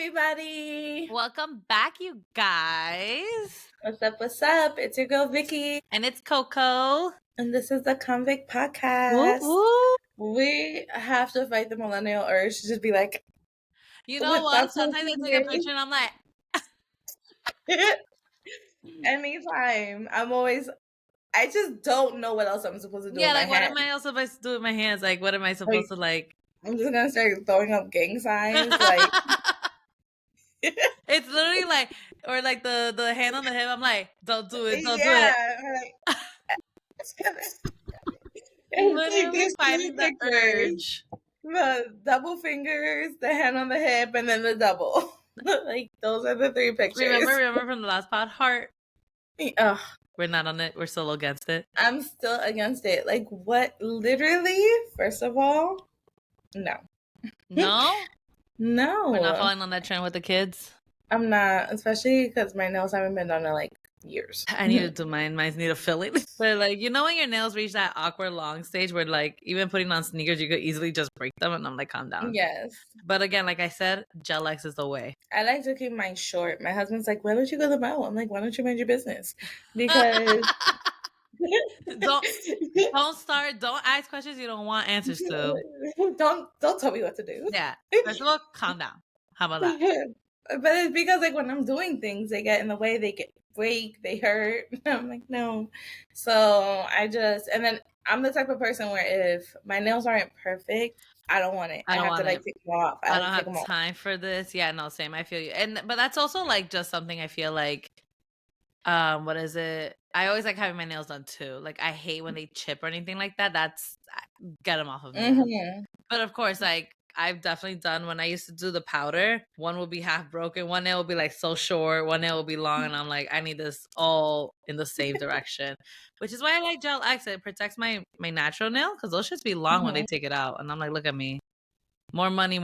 everybody. Welcome back, you guys. What's up? What's up? It's your girl Vicky, And it's Coco. and this is the Convict Woo Podcast. woo. We have to fight the millennial urge to just be like, You know what? that's Sometimes I take a picture and I'm like, anytime. I just don't know what else I'm supposed to do yeah, with like my what hands. am I also supposed to do with my hands? Like, what am I supposed to like? I'm just gonna start throwing up gang signs. Like, it's literally like, or like the hand on the hip. I'm like, don't do it, don't do yeah, it. Literally Fighting the urge. The double fingers, the hand on the hip, and then the double. Like, those are the three pictures. Remember from the last pod, heart? Ugh, We're not on it. We're still against it. I'm still against it. Like, what? Literally, first of all, no. No? No. We're not following on that trend with the kids? I'm not, especially because my nails haven't been done in like years. I need to do mine. Mine need a filling. But like, you know when your nails reach that awkward long stage where like even putting on sneakers you could easily just break them, and I'm like, calm down. Yes. But again, like I said, Gel X is the way. I like to keep mine short. My husband's like, why don't you go to the mall? I'm like, why don't you mind your business? Because don't ask questions you don't want answers to. Don't tell me what to do. Yeah. First of all, calm down. How about that? But it's because like when I'm doing things, they get in the way, they get break, they hurt. I'm like, no. So and then I'm the type of person where if my nails aren't perfect, I don't want it. I have to like take them off. I don't have time for this. Yeah, no, same. I feel you. But that's also like just something I feel like what is it? I always like having my nails done too. Like I hate when they chip or anything like that. Get them off of me. Mm-hmm. But of course, like I've definitely done when I used to do the powder, one will be half broken, one nail will be like so short, one nail will be long, and I'm like, I need this all in the same direction. Which is why I like Gel X. It protects my natural nail because those should be long when they take it out. And I'm like, look at me. More money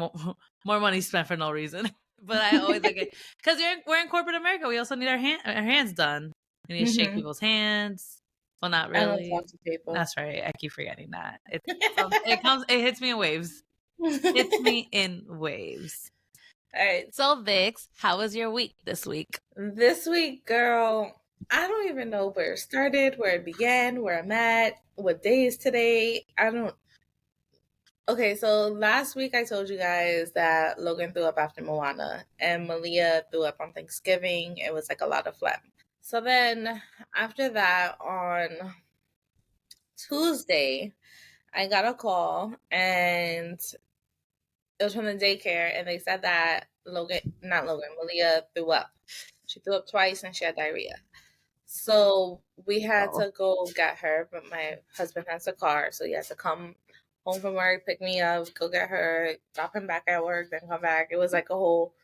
spent for no reason. But I always like it because we're in corporate America. We also need our hands done. We need to shake people's hands. Well, not really. I don't talk to people. That's right. I keep forgetting that. It hits me in waves. Hits me in waves. All right. So Vix, how was your week this week? This week, girl, I don't even know where it started, where it began, where I'm at, what day is today. Okay, so last week I told you guys that Logan threw up after Moana and Malia threw up on Thanksgiving. It was like a lot of phlegm. So then after that, on Tuesday, I got a call and it was from the daycare, and they said that Malia threw up. She threw up twice and she had diarrhea. So we had to go get her, but my husband has a car, so he has to come home from work, pick me up, go get her, drop him back at work, then come back. It was like a whole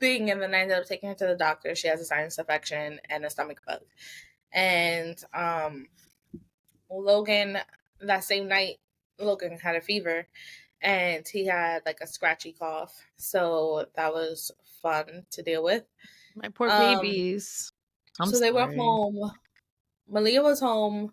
thing, and then I ended up taking her to the doctor. She has a sinus infection and a stomach bug. And Logan, that same night, Logan had a fever, and he had like a scratchy cough. So that was fun to deal with. My poor babies. So they were home. Malia was home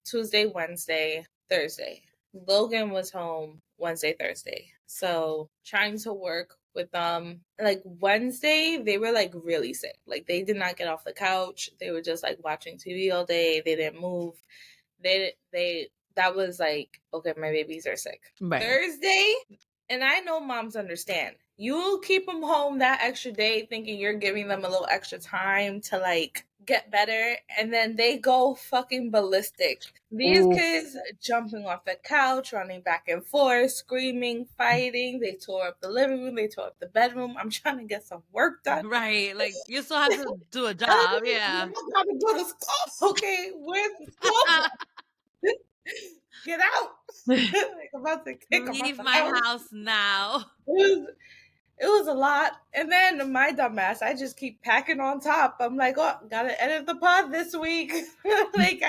Tuesday, Wednesday, Thursday. Logan was home Wednesday, Thursday. So trying to work with them. Like Wednesday, they were like really sick. Like they did not get off the couch. They were just like watching TV all day. They didn't move. That was like, okay, my babies are sick. Right. Thursday, and I know moms understand. You keep them home that extra day thinking you're giving them a little extra time to like get better, and then they go fucking ballistic. These kids jumping off the couch, running back and forth, screaming, fighting. They tore up the living room. They tore up the bedroom. I'm trying to get some work done. Right. Like you still have to do a job. Yeah. You got to go to school. Okay, where's the school? Get out. Like, I'm about to kick Leave my house now. It was a lot. And then my dumbass, I just keep packing on top. I'm like, oh, gotta edit the pod this week. Like,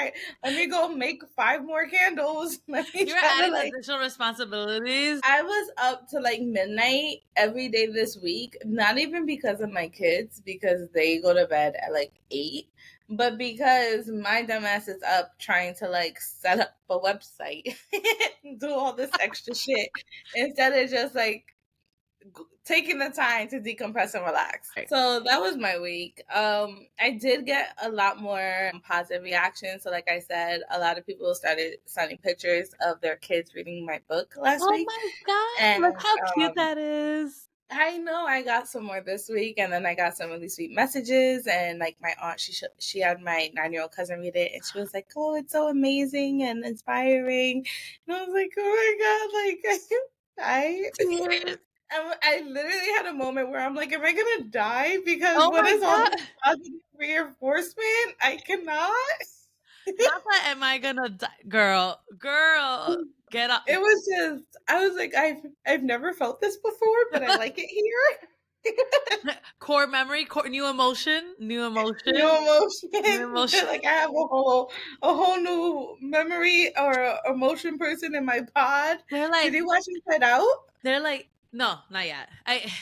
let me go make 5 more candles. You're adding additional responsibilities. I was up to like midnight every day this week. Not even because of my kids, because they go to bed at like 8. But because my dumbass is up trying to like set up a website and do all this extra shit instead of just like taking the time to decompress and relax. Right. So that was my week. I did get a lot more positive reactions. So like I said, a lot of people started sending pictures of their kids reading my book last Oh week. my God, And look how cute that is. I know I got some more this week, and then I got some really sweet messages. And like my aunt, she had my 9-year-old cousin read it, and she was like, "Oh, it's so amazing and inspiring." And I was like, "Oh my god!" Like Tears. I literally had a moment where I'm like, "Am I gonna die?" Because Oh what my is all God. this positive reinforcement? I cannot. Not that am I gonna die, girl. Get up. It was just, I was like, I've never felt this before, but I like it here. Core memory, new emotion, New emotion. new emotion. Like I have a whole new memory or emotion person in my pod. They're Did like, you watch Inside Out? no, not yet.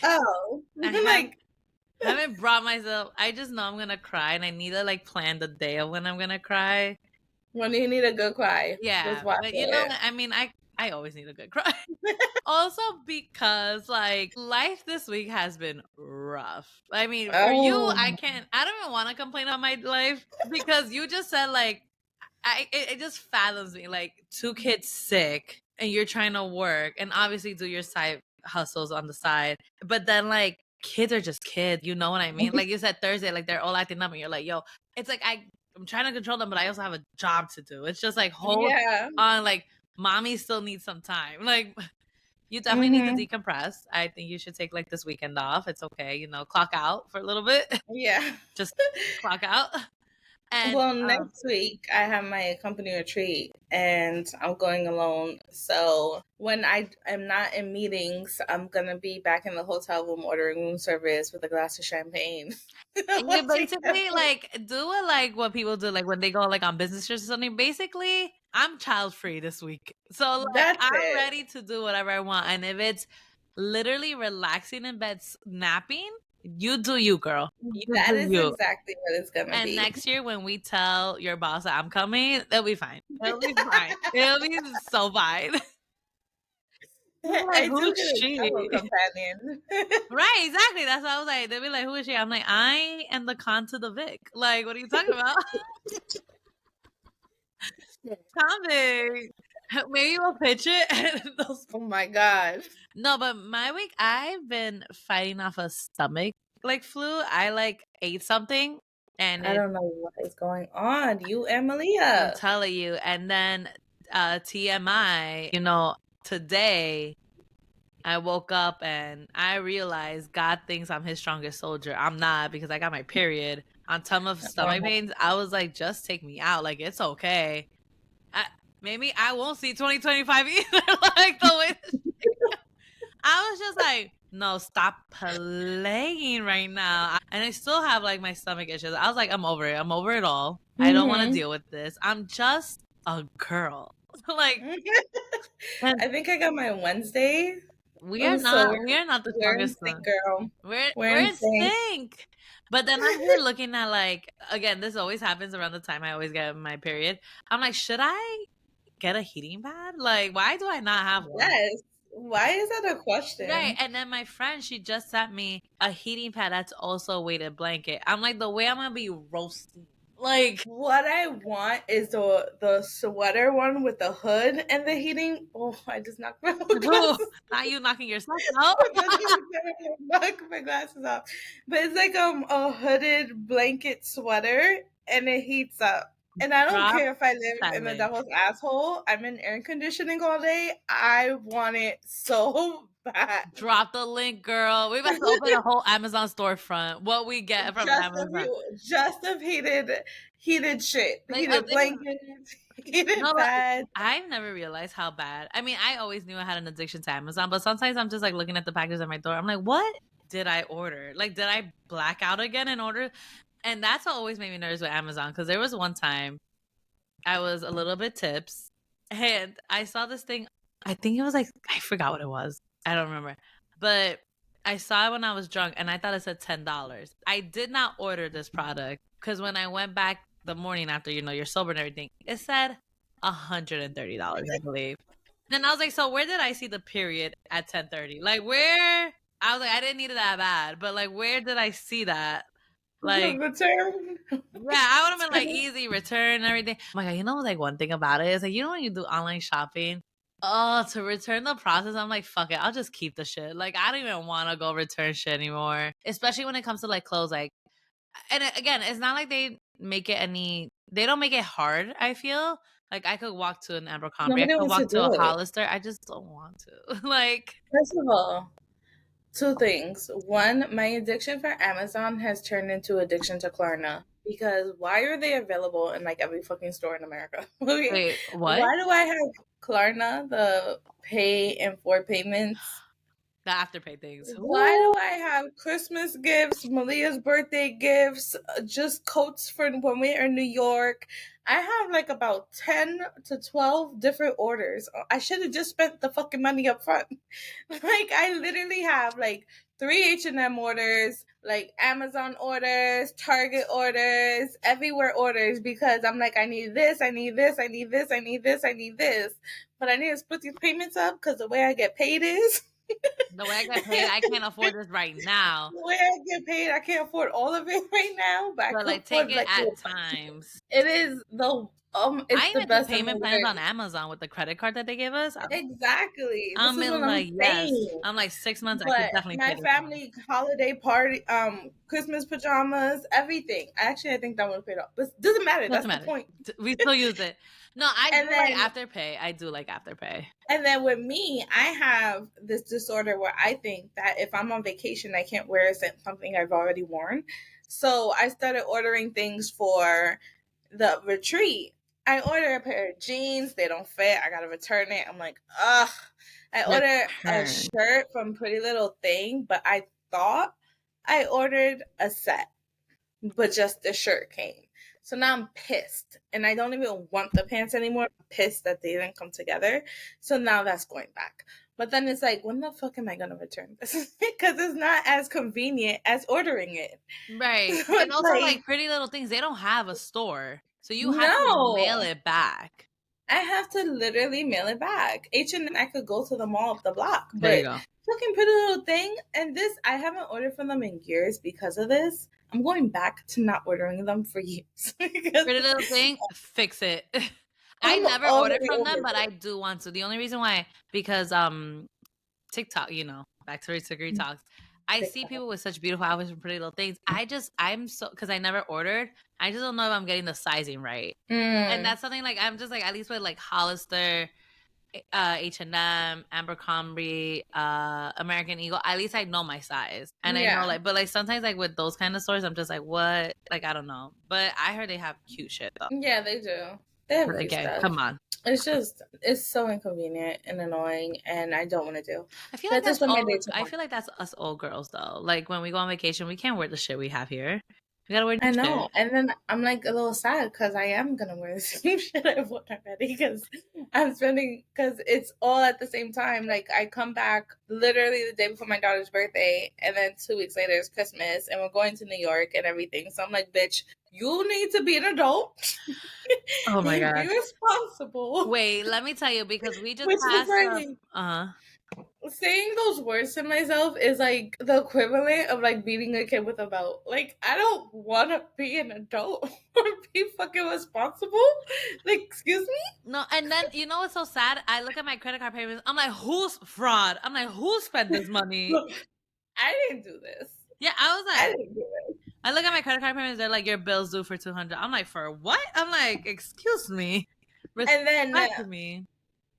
Oh, I like haven't brought myself. I just know I'm gonna cry, and I need to like plan the day of when I'm gonna cry. when you need a good cry, just Yeah, watch but you know, it. I mean, I always need a good cry. Also, because like life this week has been rough. I mean, for you, Oh, I don't even want to complain about my life because you just said like, it just fathoms me. Like, 2 kids sick, and you're trying to work and obviously do your side hustles on the side. But then, like, kids are just kids. You know what I mean? Like you said Thursday, like they're all acting up, and you're like, yo, it's like I'm trying to control them, but I also have a job to do. It's just like, hold yeah. on, like, mommy still needs some time. Like, you definitely need to Hmm. decompress. I think you should take like this weekend off. It's okay, clock out for a little bit. Yeah. Just clock out. And Well, next week I have my company retreat and I'm going alone. So when I am not in meetings, I'm gonna be back in the hotel room ordering room service with a glass of champagne. you basically like do it like what people do, like when they go like on business trips or something. Basically, I'm child free this week. So like That's I'm it. ready to do whatever I want. And if it's literally relaxing in bed napping, you do you, girl. You That do is you. exactly what it's gonna And be. next year when we tell your boss that I'm coming, it'll be fine. It'll be fine. It'll be so fine. They'll be like, I who do is get a travel she? companion. Right, exactly. That's what I was like. They'll be like, who is she? I'm like, I am the con to the Vic. Like, what are you talking about? Coming. Maybe we'll pitch it. Oh my god. No, but my week, I've been fighting off a stomach like flu. I like ate something and I it, don't know what is going on. You and I'm Malia. telling you. And then TMI, today I woke up and I realized God thinks I'm his strongest soldier. I'm not, because I got my period. On top of stomach pains, I was like, just take me out. Like, it's okay. Maybe I won't see 2025 either. Like, the way I was just like, no, stop playing right now. And I still have like my stomach issues. I was like, I'm over it. I'm over it all. I don't want to Mm-hmm. deal with this. I'm just a girl. Like, and I think I got my Wednesday. we are Oh, so not we are not the we're in strongest sync, one. girl. We're We're in in sync. sync. But then I'm here looking at, like, again, this always happens around the time I always get my period. I'm like, should I get a heating pad? Like, why do I not have one? Yes. Why is that a Right. question? And then my friend, she just sent me a heating pad that's also a weighted blanket. I'm like, the way I'm gonna be roasting. Like, What I want is the sweater one with the hood and the heating. Oh, I just knocked my glasses. not you knocking yourself out. Knock my glasses off. But it's like a hooded blanket sweater and it heats up. And I don't Drop care if I live that in the link. devil's asshole. I'm in air conditioning all day. I want it so bad. Drop the link, girl. We about to open a whole Amazon storefront. What we get from Amazon. Just of heated shit, Like, heated blankets, heated no, but bed. I've never realized how bad. I mean, I always knew I had an addiction to Amazon, but sometimes I'm just like looking at the packages at my door. I'm like, what did I order? Like, did I black out again in order? And that's what always made me nervous with Amazon, because there was one time I was a little bit tips and I saw this thing. I think it was like, I forgot what it was. I don't remember. But I saw it when I was drunk and I thought it said $10. I did not order this product because when I went back the morning after, you're sober and everything, it said $130, I believe. Then I was like, so where did I see the period at 10:30? Like, where I was like, I didn't need it that bad, but like, where did I see that? The Like, return. yeah, I would have been like easy return and everything. Oh my god, you know, like one thing about it is like, you know, when you do online shopping, oh, to return the process, I'm like, fuck it, I'll just keep the shit. Like, I don't even want to go return shit anymore, especially when it comes to like clothes. Like, and again, it's not like they don't make it hard. I feel like I could walk to an Abercrombie, I Nobody could wants to walk to a do it. Hollister. I just don't want to. Like, First of all, two things. One, my addiction for Amazon has turned into addiction to Klarna. Because why are they available in like every fucking store in America? Okay. wait, what? Why do I have Klarna, the pay in 4 payments? The afterpay things. Why Ooh. do I have Christmas gifts, Malia's birthday gifts, just coats for when we're in New York? I have like about 10 to 12 different orders. I should have just spent the fucking money up front. Like I literally have like 3 H&M orders, like Amazon orders, Target orders, everywhere orders because I'm like I need this, I need this, I need this, I need this, I need this. But I need to split these payments up because the way I get paid is The way I get paid, I can't afford this right now. the way I get paid, I can't afford all of it right now, but I But can like, take afford it like at times. it is the it's I the even do best in the payment plans on world. Amazon with the credit card that they give us. Exactly. This I'm is what in I'm like, yes. saying. I'm like 6 months. I But could definitely pay my this off. family holiday party, Christmas pajamas, everything. I think that one paid off. But it doesn't matter. Doesn't That's the matter. point. We still use it. No, I And do like then afterpay. I do like afterpay. with me, I have this disorder where I think that if I'm on vacation, I can't wear something I've already worn. So I started ordering things for the retreat. I ordered a pair of jeans. They don't fit. I gotta return it. I'm like, ugh. I ordered a Return. shirt from Pretty Little Thing, but I thought I ordered a set, but just the shirt came. So now I'm pissed, and I don't even want the pants anymore. I'm pissed that they didn't come together. So now that's going back. But then it's like, when the fuck am I gonna return this? Because it's not as convenient as ordering it. Right. So And it's also, like, like, Pretty Little Things, they don't have a store. So you have to mail no. it back. I have to literally mail it back. H&M, I could go to the mall up the block, There you but go. fucking Pretty Little Thing, and this, I haven't ordered from them in years because of this. I'm going back to not ordering them for years because Pretty Little Thing, fix it. I I'm never ordered already from over them, but I it. do want to. The only reason why, because TikTok, you know, back to Secret Talks. I see TikTok. people with such beautiful outfits from Pretty Little Things. I'm so, because I never ordered. I just don't know if I'm getting the sizing right, and Mm, that's something like I'm just like, at least with like Hollister, H&M, Abercrombie, American Eagle. At least I know my size, and I know yeah, like, but like sometimes like with those kind of stores, I'm just like, what? Like I don't know. But I heard they have cute shit though. yeah, they do. They have But cute again, stuff. come on. It's so inconvenient and annoying, and I don't want to do. I feel like That's that's just what made all. it too I hard. feel like that's us old girls though. Like when we go on vacation, we can't wear the shit we have here. We gotta wear I new know. shit. And then I'm like a little sad because I am going to wear the same shit I've worn already because I'm spending, because it's all at the same time. Like I come back literally the day before my daughter's birthday, and then 2 weeks later is Christmas, and we're going to New York and everything. So I'm like, bitch, you need to be an adult Oh my and be god. responsible. Wait, let me tell you because we just Which is passed up. like, saying those words to myself is like the equivalent of like beating a kid with a belt. Like I don't want to be an adult or be fucking responsible. Like, excuse me. No, and then you know what's so sad? I look at my credit card payments. I'm like, who's fraud? I'm like, who spent this money? Look, I didn't do this. Yeah, I was I like, didn't do it. I look at my credit card payments. They're like, your bill's due for 200. I'm like, for what? I'm like, excuse me, And then respect me.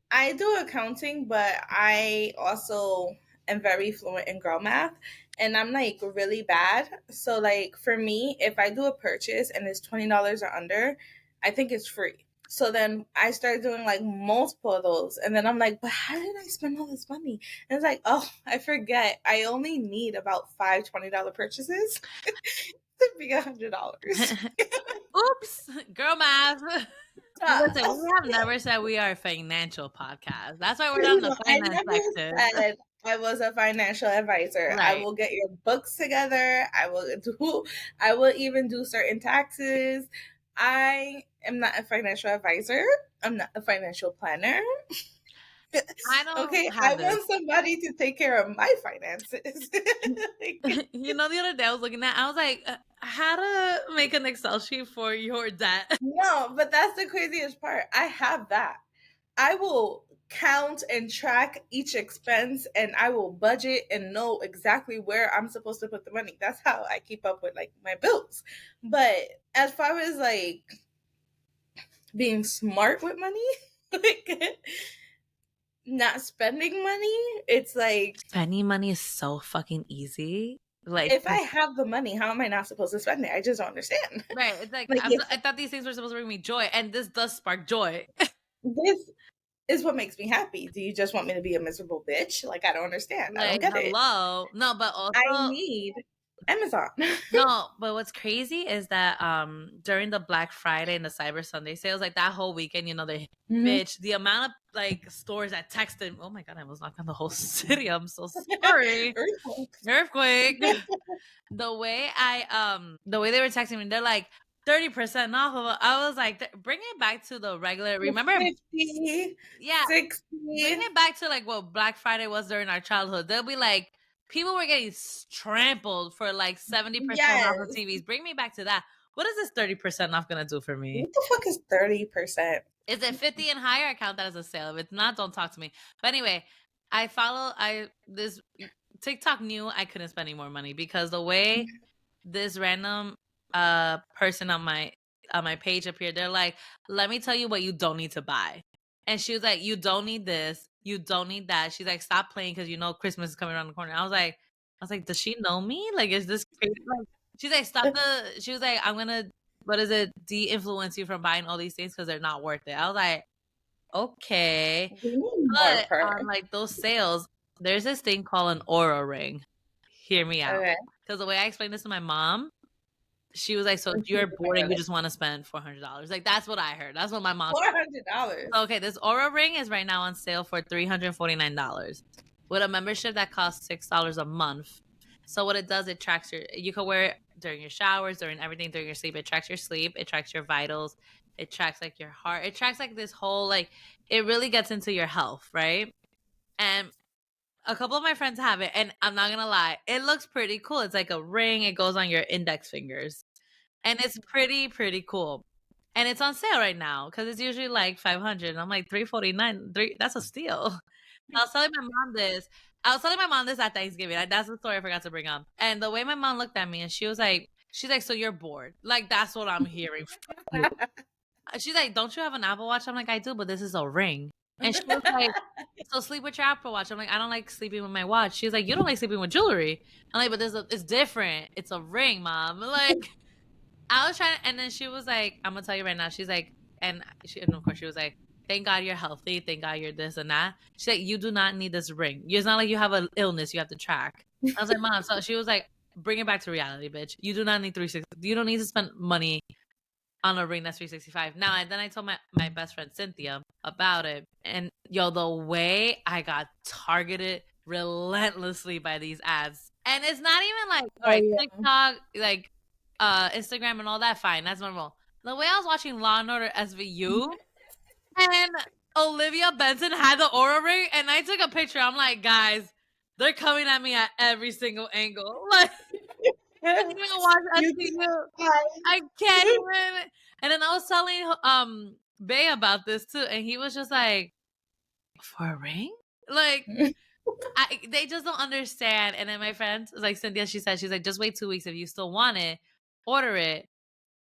I do accounting, but I also am very fluent in girl math, and I'm like really bad. So like for me, if I do a purchase and it's $20 or under, I think it's free. So then I started doing like multiple of those, and then I'm like, but how did I spend all this money? And it's like, oh, I forget. I only need about five $20 purchases to be $100. Oops, girl math. Listen, we have never said we are a financial podcast. That's why we're not in the I finance never section. said I was a financial advisor. I Right. will get your books together. I will even do certain taxes. I am not a financial advisor. I'm not a financial planner. I don't Okay, I have this. want somebody to take care of my finances. You know, the other day I was looking at, I was like, how to make an Excel sheet for your debt. No, but that's the craziest part. I have that. I will count and track each expense and I will budget and know exactly where I'm supposed to put the money. That's how I keep up with like my bills. But as far as like being smart with money, like not spending money, it's like Spending money is so fucking easy. Like, if I have the money, how am I not supposed to spend it? I just don't understand. right. It's like, Like if I thought these things were supposed to bring me joy, and this does spark joy. this is what makes me happy. Do you just want me to be a miserable bitch? Like I don't understand. I don't Like, get it. hello. No, but I also, need Amazon. no, but what's crazy is that during the Black Friday and the Cyber Sunday sales, like that whole weekend, you know, they Mhm. bitch, the amount of like stores that texted, oh my god, I almost knocked on the whole city. I'm so sorry. Earthquake. The way the way they were texting me, they're like 30% off of it. I was like, bring it back to the regular. Remember, 50, yeah, 60. bring it back to like what Black Friday was during our childhood. They'll be like, people were getting trampled for like 70% off of Yes. TVs. Bring me back to that. What is this 30% off gonna do for me? What the fuck is 30%? Is it 50 and higher? I count that as a sale. If it's not, don't talk to me. But anyway, this TikTok knew I couldn't spend any more money because the way this random person on my page appeared, they're like, let me tell you what you don't need to buy. And she was like, you don't need this, you don't need that. She's like, stop playing because you know Christmas is coming around the corner. I was like, does she know me? Like, is this crazy? Like, she's like, she was like, I'm gonna, what is it, de-influence you from buying all these things because they're not worth it. I was like, okay. We need more But per. on like those sales, there's this thing called an Aura ring. Hear me out. Okay. Because the way I explained this to my mom, she was like, so you're bored and you just want to spend $400. Like, that's what I heard. That's what my mom $400. Okay, this Aura ring is right now on sale for $349 with a membership that costs $6 a month. So what it does, it tracks you can wear it during your showers, during everything, during your sleep. It tracks your sleep, it tracks your vitals, it tracks like your heart, it tracks like this whole like it really gets into your health, right? And a couple of my friends have it, and I'm not gonna lie, it looks pretty cool. It's like a ring, it goes on your index fingers. And it's pretty cool. And it's on sale right now because it's usually like 500. And I'm like 349. That's a steal. I was telling my mom this. I was telling my mom this at Thanksgiving. That's the story I forgot to bring up. And the way my mom looked at me and she's like, so you're bored. Like, that's what I'm hearing from you. She's like, don't you have an Apple Watch? I'm like, I do, but this is a ring. And she was like, so sleep with your Apple Watch. I'm like, I don't like sleeping with my watch. She's like, you don't like sleeping with jewelry. I'm like, but it's different. It's a ring, mom. Like, I was trying, and then she was like, I'm gonna tell you right now. She's like, and of course she was like, thank God you're healthy. Thank God you're this and that. She's like, you do not need this ring. It's not like you have an illness you have to track. I was like, mom. So she was like, bring it back to reality, bitch. You do not need 360. You don't need to spend money on a ring that's 365. Now, and then I told my best friend Cynthia about it, and yo, the way I got targeted relentlessly by these ads, and it's not even like all right, TikTok, like Instagram and all that, fine, that's normal. The way I was watching Law and Order SVU and Olivia Benson had the Aura ring, and I took a picture. I'm like, guys, they're coming at me at every single angle. Like, I can't even watch SVU. I can't even. And then I was telling Bay about this too, and he was just like, for a ring? Like, they just don't understand. And then my friend, like Cynthia, she's like, just wait 2 weeks. If you still want it, order it.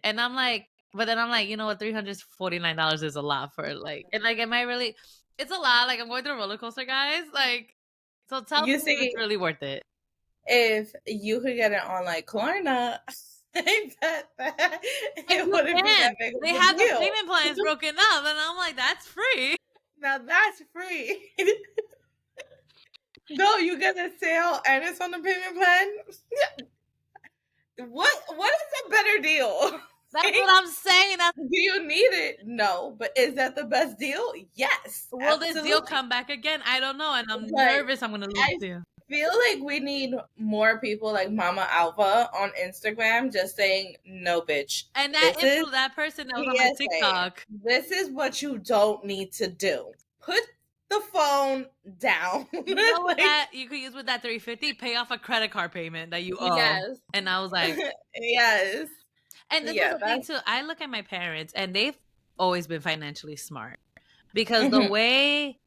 And I'm like, but then I'm like, you know what, $349 is a lot for like, and like, am I really? It's a lot. Like, I'm going through a roller coaster, guys. Like, so tell me if it's really worth it. If you could get it on like Klarna, I bet that it wouldn't be that big of a They have the deal. payment plans broken up, and I'm like, that's free. Now that's free. No, you get a sale and it's on the payment plan. What is a better deal? That's what I'm saying. Do you need it? No, but is that the best deal? Yes. Will this deal come back again? I don't know, and I'm nervous I'm gonna lose you. I feel like we need more people like Mama Alva on Instagram just saying, no, bitch. And that person that was on my TikTok. This is what you don't need to do. Put the phone down. You know what Like, that you could use with that 350? Pay off a credit card payment that you owe. yes. And I was like, Yes. and this is Yeah, the thing that's too. I look at my parents and they've always been financially smart because the mhm, way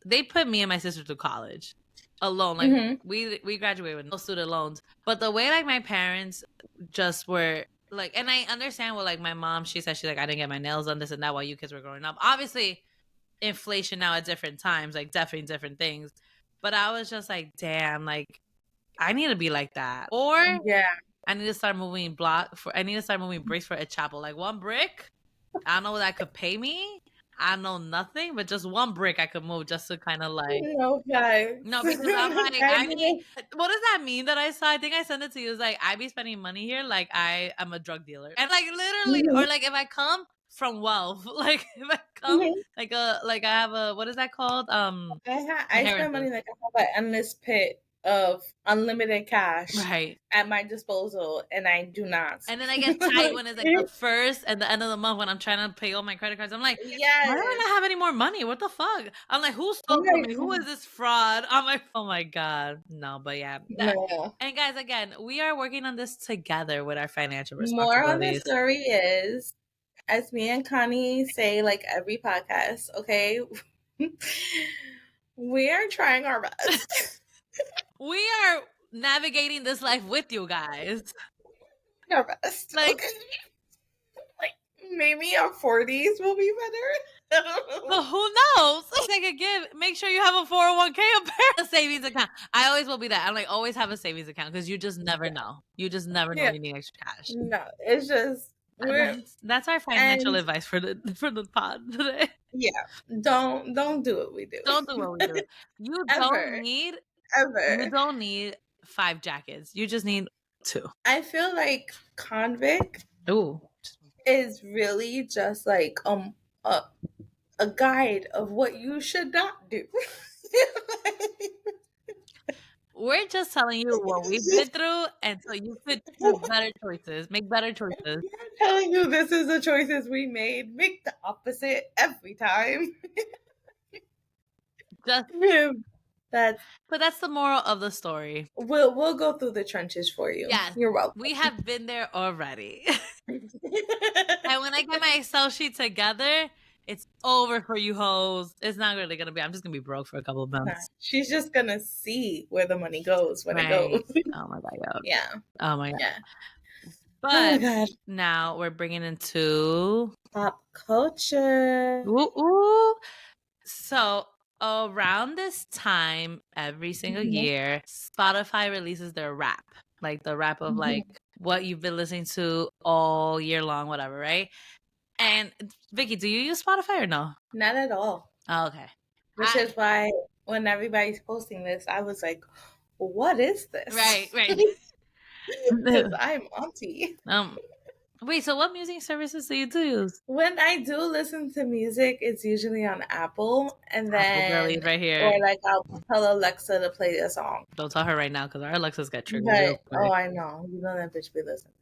they put me and my sister through college alone. Like mhm, we graduated with no student loans. But the way like my parents just were like, and I understand what like my mom, she said she's like, I didn't get my nails done, this and that while you kids were growing up. Obviously, inflation now at different times, like definitely different things. But I was just like, damn, like I need to be like that. Or yeah. I need to start moving I need to start moving bricks for a chapel. Like one brick, I don't know what that could pay me. I know nothing, but just one brick I could move just to kind of like No, guys. no, because I'm like, I I need didn't- what does that mean that I saw? I think I sent it to you. It's like I be spending money here like I am a drug dealer. And like literally, mhm, or like if I come from wealth, like if I come mhm. like I have a what is that called? I spend Inheritance. money like I have an endless pit of unlimited cash Right. at my disposal, and I do not. And then I get tight when it's like the first and the end of the month when I'm trying to pay all my credit cards. I'm like, why do I Yes. not have any more money? What the fuck? I'm like, who I'm stole from me? Who like, is this fraud? I'm like, oh my God. No, but yeah. no. And guys, again, we are working on this together with our financial More on the responsibilities. story is, as me and Connie say, like every podcast, okay, we are trying our best. We are navigating this life with you guys. Our best. Like, Okay. Like maybe our 40s will be better. but who knows? Take a give. Make sure you have a 401k or a savings account. I always will be that. I'm like, always have a savings account because you just never know. You just never know Yeah. when you need extra cash. No, it's just That's our financial and advice for the pod today. yeah, don't do what we do. Don't do what we do. You Ever. you Ever. don't need 5 jackets. You just need 2. I feel like Convict Ooh. is really just like a guide of what you should not do. We're just telling you what we've been through, and so you could choose better choices, make better choices. I'm telling you, this is the choices we made. Make the opposite every time. Just, That's but that's the moral of the story. we'll go through the trenches for you. Yes, You're welcome. we have been there already. And when I get my Excel sheet together, it's over for you hoes. It's not really gonna be. I'm just gonna be broke for a couple of months. She's just gonna see where the money goes when it goes. Oh my God. Yeah. Oh my God. Yeah. But Oh my God. now we're bringing into Pop culture. ooh. So around this time every single Mhm. year, Spotify releases their wrap, like the wrap of Mhm. like what you've been listening to all year long, whatever, right? And Vicky, do you use Spotify or no? Not at all. Oh, okay. Which is why when everybody's posting this, I was like, what is this? Right. Because I'm auntie. Wait, so what music services do you use? When I do listen to music, it's usually on Apple, and then Girlies right here. or like I'll tell Alexa to play a song. Don't tell her right now because our Alexas get triggered real But quick. I know you know that bitch be listening.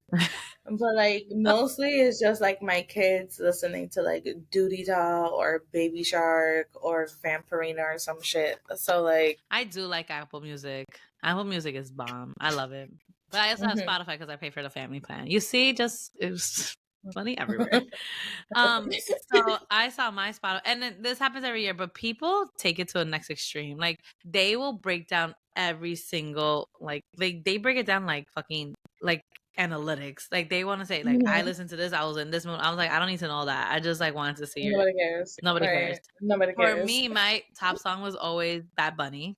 But like mostly it's just like my kids listening to like Duty Doll or Baby Shark or Vampirina or some shit. So like I do like Apple Music. Apple Music is bomb. I love it. But I also have Spotify because I pay for the family plan. You see, just it was money everywhere. So I saw my Spotify, and then this happens every year, but people take it to the next extreme. Like they will break down every single like they break it down like fucking like analytics. Like they want to say like I listened to this, I was in this mood. I was like, I don't need to know that. I just like wanted to see nobody cares. Nobody Right. cares. Nobody cares. For me, my top song was always Bad Bunny,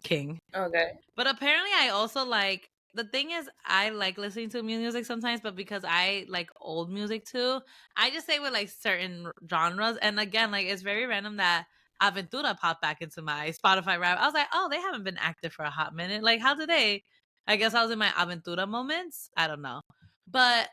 King. Okay. But apparently I also like the thing is I like listening to music sometimes, but because I like old music too, I just say with like certain genres. And again, like it's very random that Aventura popped back into my Spotify rap. I was like, oh, they haven't been active for a hot minute. Like, how did they? I guess I was in my Aventura moments. I don't know. But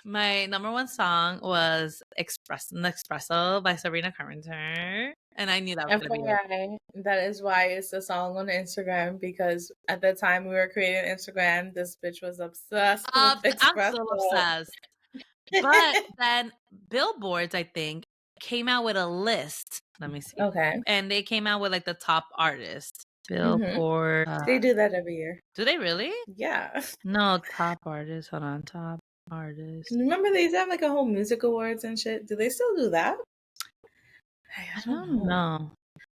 my number one song was Nespresso by Sabrina Carpenter. And I knew that was going to be it. FYI, that is why it's a song on Instagram, because at the time we were creating Instagram, this bitch was obsessed with I'm Espresso. so obsessed. But then Billboards, I think, came out with a list. Let me see. Okay. And they came out with like the top artists. Mhm. Billboard. They do that every year. Do they really? Yeah. No, top artists. Hold on, top artists. Remember they used to have like a whole music awards and shit. Do they still do that? I don't know.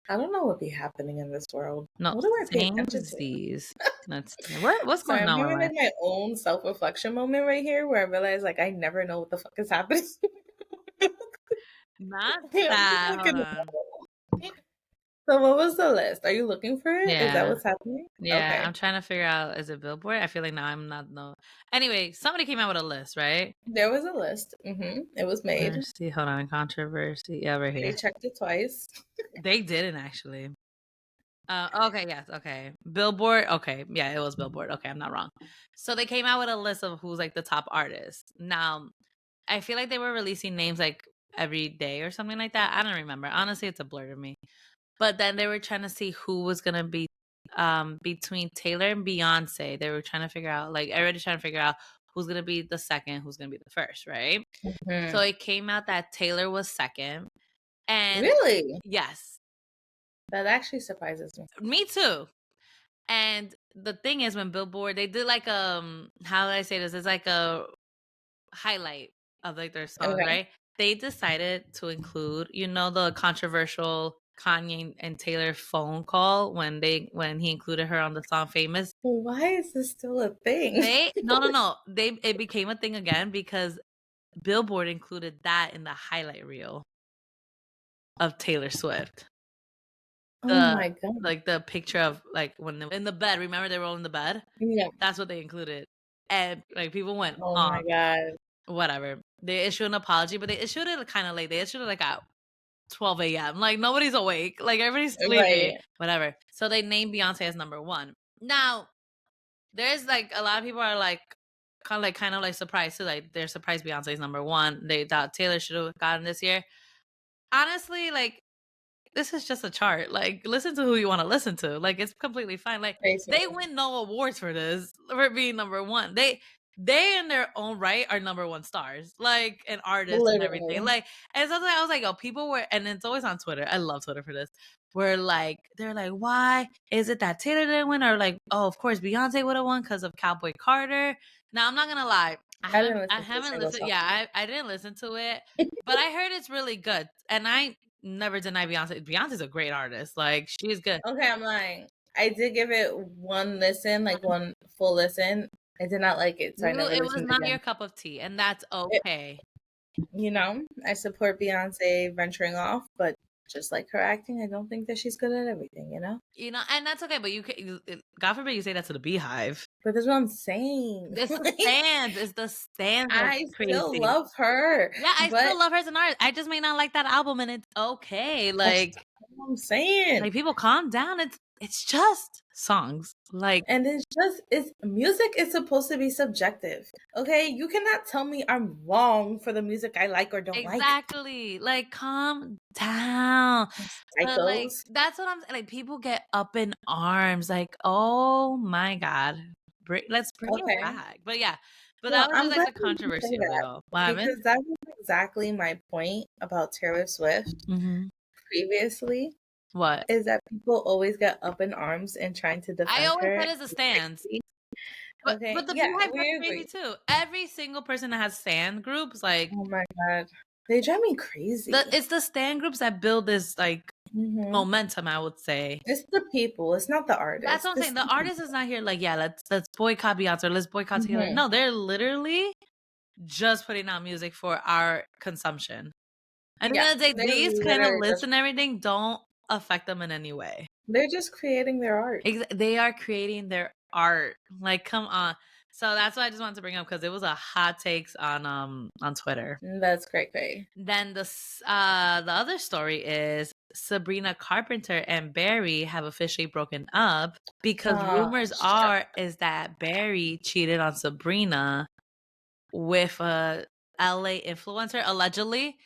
I don't know what be happening in this world. No, What do I pay attention to? samesies. Let's see. What's Sorry, going I'm on having with like my own self-reflection moment right here where I realize like I never know what the fuck is happening. Not I'm just that. Hold looking. on. So what was the list? Are you looking for it? Is that Yeah. what's happening? Yeah, Okay. I'm trying to figure out, is it Billboard? I feel like now I'm not no. Anyway, somebody came out with a list, right? There was a list. It was made. Let's see. Hold on. Controversy. Yeah, right They here. checked it twice. They didn't actually. Okay, yes, okay. Billboard, okay. Yeah, it was Billboard. Okay, I'm not wrong. So they came out with a list of who's like the top artists. Now, I feel like they were releasing names like every day or something like that. I don't remember. Honestly, it's a blur to me. But then they were trying to see who was gonna be between Taylor and Beyonce. They were trying to figure out, like, everybody trying to figure out who's gonna be the second, who's gonna be the first, right? So it came out that Taylor was second. And Really? yes, That actually surprises me. me too. And the thing is, when Billboard, they did like how do I say this? It's like a highlight of like their songs, Okay. right? They decided to include, the controversial Kanye and Taylor phone call when he included her on the song Famous. Why is this still a thing? No. It became a thing again because Billboard included that in the highlight reel of Taylor Swift. Oh my god. Like the picture of like when in the bed. Remember they were all in the bed? Yeah. That's what they included. And like people went Oh my god. whatever. They issued an apology, but they issued it kind of late. They issued it like at 12 a.m. Like nobody's awake. Like everybody's sleeping. Right. Whatever. So they named Beyonce as number one. Now, there's like a lot of people are like kind of like surprised too. Like they're surprised Beyonce's number one. They thought Taylor should have gotten this year. Honestly, like this is just a chart. Like, listen to who you want to listen to. Like, it's completely fine. Like, Basically. they win no awards for this, for being number one. They in their own right are number one stars, like, and artists and everything. Literally. Like, and something I was like, oh, people were, and it's always on Twitter. I love Twitter for this. Where like they're like, why is it that Taylor didn't win? Or like, oh, of course Beyonce would have won because of Cowboy Carter. Now I'm not gonna lie. I haven't listened. Yeah, I didn't listen to it, but I heard it's really good, and I never deny Beyonce. Beyonce's a great artist. Like she's good. Okay, I'm lying. I did give it one listen, like one full listen. I did not like it, so I never It listened was not again. your cup of tea, and that's okay. I support Beyonce venturing off, but just like her acting, I don't think that she's good at everything, and that's okay. But God forbid you say that to the Beehive. But that's what I'm saying. It's the stands. It's the stands. I still love her. Yeah, I still love her as an artist. I just may not like that album, and it's okay. Like that's what I'm saying. Like people calm down. It's just songs. Like, and it's music is supposed to be subjective. Okay, you cannot tell me I'm wrong for the music I like or don't like. Exactly. Like, calm down. But, like, that's what I'm like. People get up in arms. Like, oh my god, let's bring it back. But yeah, but that was just like the controversy real. Because that was exactly my point about Taylor Swift previously. What is that people always get up in arms and trying to defend her? I always said it's the stands. But the Beehive are crazy too. Every single person that has stan groups, like, oh my god, they drive me crazy. It's the stan groups that build this like momentum. I would say it's the people. It's not the artist. That's what I'm saying. The artist is not here like, yeah, let's boycott Beyonce or let's boycott Taylor. No, they're literally just putting out music for our consumption. And at the end of the day, these kind of lists and everything don't affect them in any way. They're just creating their art. They are creating their art. Like, come on. So that's what I just wanted to bring up because it was a hot takes on Twitter. That's great. Then the other story is Sabrina Carpenter and Barry have officially broken up because rumors is that Barry cheated on Sabrina with a LA influencer allegedly,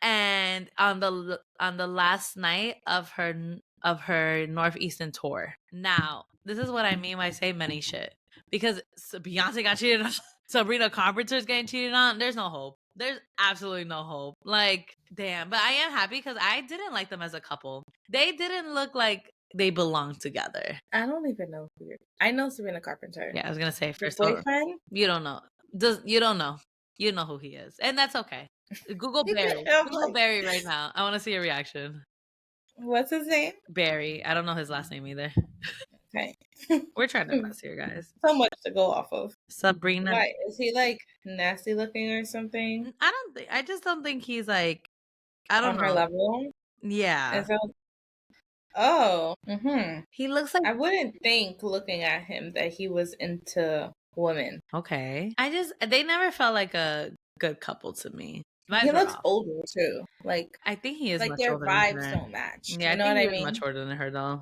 and on the last night of her Northeastern tour. Now, this is what I mean when I say many shit. Because Beyonce got cheated on, Sabrina Carpenter's getting cheated on. There's no hope. There's absolutely no hope. Like, damn. But I am happy because I didn't like them as a couple. They didn't look like they belonged together. I don't even know who you're. I know Sabrina Carpenter. Yeah, I was gonna say The first. boyfriend? You don't know. You don't know. You know who he is, and that's okay. Google Barry. I'm Google like, Barry right now. I want to see your reaction. what's his name? Barry. I don't know his last name either. Okay. We're trying our best here, guys. So much to go off of. Sabrina. Why? Is he like nasty looking or something? I don't think. I just don't think he's like. I don't On know. her level? Yeah. Is that... Oh. Mm-hmm. He looks like. I wouldn't think looking at him that he was into women. Okay. They never felt like a good couple to me. He Vibes were looks off. older too. Like I think he is like much their older than vibes her. don't match. Yeah, You know I think what he I is mean? much older than her though.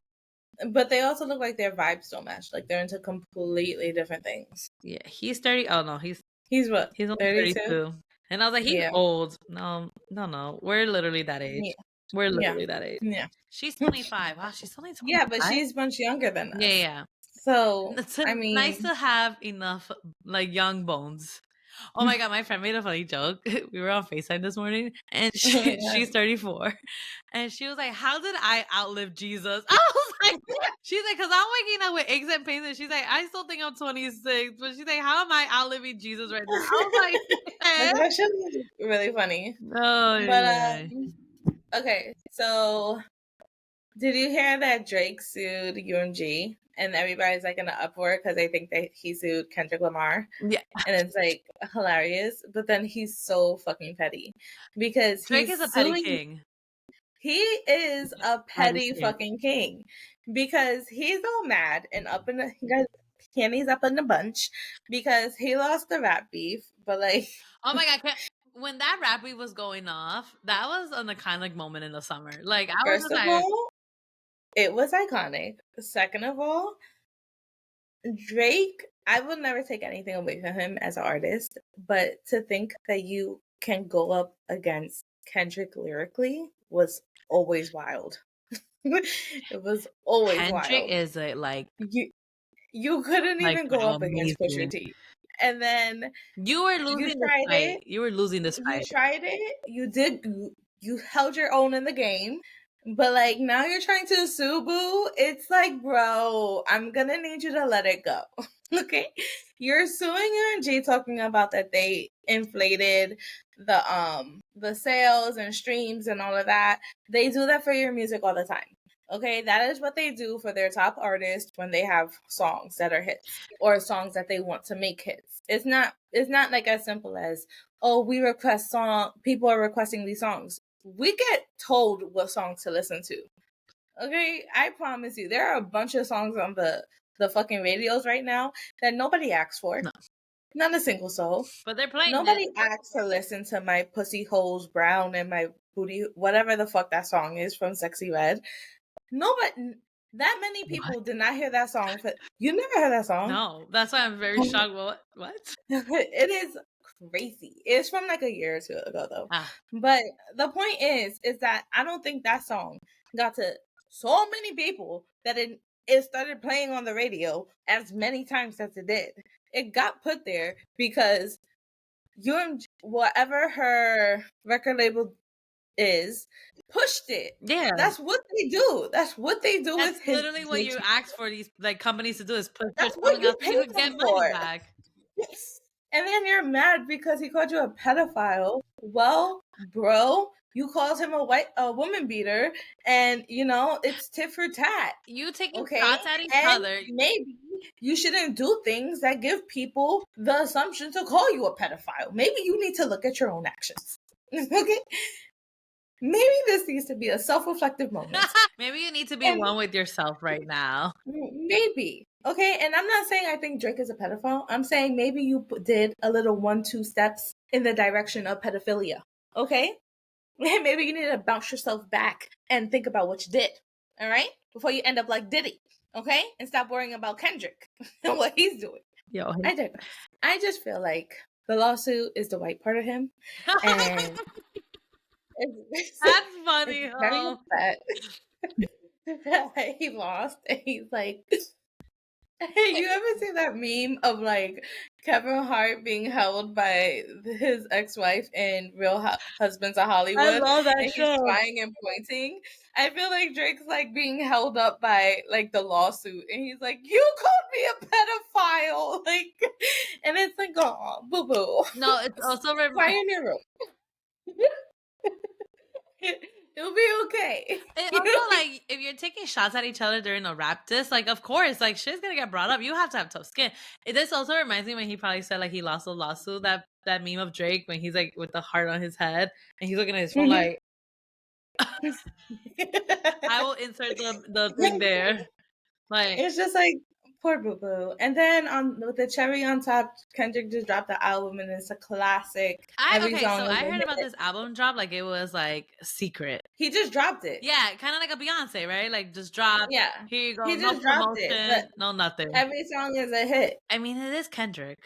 But they also look like their vibes don't match. Like they're into completely different things. Yeah, he's 30. Oh no, he's What? only 32? 32. And I was like, he's Yeah. old. No. We're literally that age. Yeah. We're literally that age. Yeah. She's 25. Wow, she's only 25. Yeah, but she's much younger than us. Yeah. So It's I mean, nice to have enough like young bones. Oh my god, my friend made a funny joke. We were on FaceTime this morning and she's 34. And she was like, how did I outlive Jesus? I was like, she's like, because I'm waking up with aches and pains. And she's like, I still think I'm 26. But she's like, how am I outliving Jesus right now? I was like, that's actually really funny. oh, But yeah. okay, so did you hear that Drake sued UMG? And everybody's like in an uproar because they think that he sued Kendrick Lamar. Yeah. And it's like hilarious. But then he's so fucking petty. Because Drake is a petty king. He is a petty king. fucking king. Because he's all mad and up in the he got Kenny's up in the bunch because he lost the rap beef. But like oh my god, when that rap beef was going off, that was an iconic moment in the summer. Like I was first of all, it was iconic. Second of all, Drake, I will never take anything away from him as an artist, but to think that you can go up against Kendrick lyrically was always wild. It was always Kendrick wild. is like you couldn't like, even go up amazing. against Pusha T. And then you were losing this fight. You were losing this fight. You tried it. You did. You held your own in the game. But like now you're trying to sue Boo. It's like, bro, I'm gonna need you to let it go. Okay? You're suing UMG talking about that they inflated the sales and streams and all of that. They do that for your music all the time. Okay, that is what they do for their top artists when they have songs that are hits or songs that they want to make hits. It's not like as simple as, oh, we request song, people are requesting these songs. We get told what songs to listen to. Okay, I promise you, there are a bunch of songs on the fucking radios right now that nobody asks for. No. Not a single soul. But they're playing. Nobody asks to listen to my pussy holes brown and my booty, whatever the fuck that song is from Sexy Red. Nobody, that many people did not hear that song. You never heard that song? No, that's why I'm very shocked. What? It is crazy. It's from like a year or two ago though. But the point is that I don't think that song got to so many people that it started playing on the radio as many times as it did. It got put there because UMG, whatever her record label is, pushed it. Yeah, that's what they do. That's what they do. That's literally what you ask for these like companies to do is push what you pay could get money back. Yes. And then you're mad because he called you a pedophile. Well, bro, you called him a woman beater, and you know it's tit for tat. You taking shots at each other. Maybe you shouldn't do things that give people the assumption to call you a pedophile. Maybe you need to look at your own actions. Okay. Maybe this needs to be a self-reflective moment. Maybe you need to be one with yourself right now. Maybe. Okay, and I'm not saying I think Drake is a pedophile. I'm saying maybe you did a little 1-2 steps in the direction of pedophilia. Okay? Maybe you need to bounce yourself back and think about what you did. All right? Before you end up like Diddy. Okay? And stop worrying about Kendrick and what he's doing. Yo, I just feel like the lawsuit is the white part of him. And that's funny. It's very upset. He lost, and he's like, Hey, you ever see that meme of like Kevin Hart being held by his ex-wife in Real Husbands of I Hollywood love that and he's show. crying and pointing? I feel like Drake's like being held up by like the lawsuit and he's like, "You called me a pedophile." Like, and it's like, "Oh, boo-boo. No, it's also Quiet in your room. It'll be okay." it You also know? like if you're taking shots at each other during a rap diss, like of course, like shit's gonna get brought up. You have to have tough skin. This also reminds me when he probably said like he lost a lawsuit. That meme of Drake when he's like with the heart on his head and he's looking at his phone Mhm. like I will insert the thing there. Like It's just like poor Boo Boo. And then on with the cherry on top, Kendrick just dropped the album and it's a classic. Every so song is I a heard about hit. this album drop like it was like secret. He just dropped it. Yeah, kind of like a Beyonce, right? Like just drop. Yeah. Here you go. He No just dropped it, but promotion, no nothing. every song is a hit. I mean, it is Kendrick.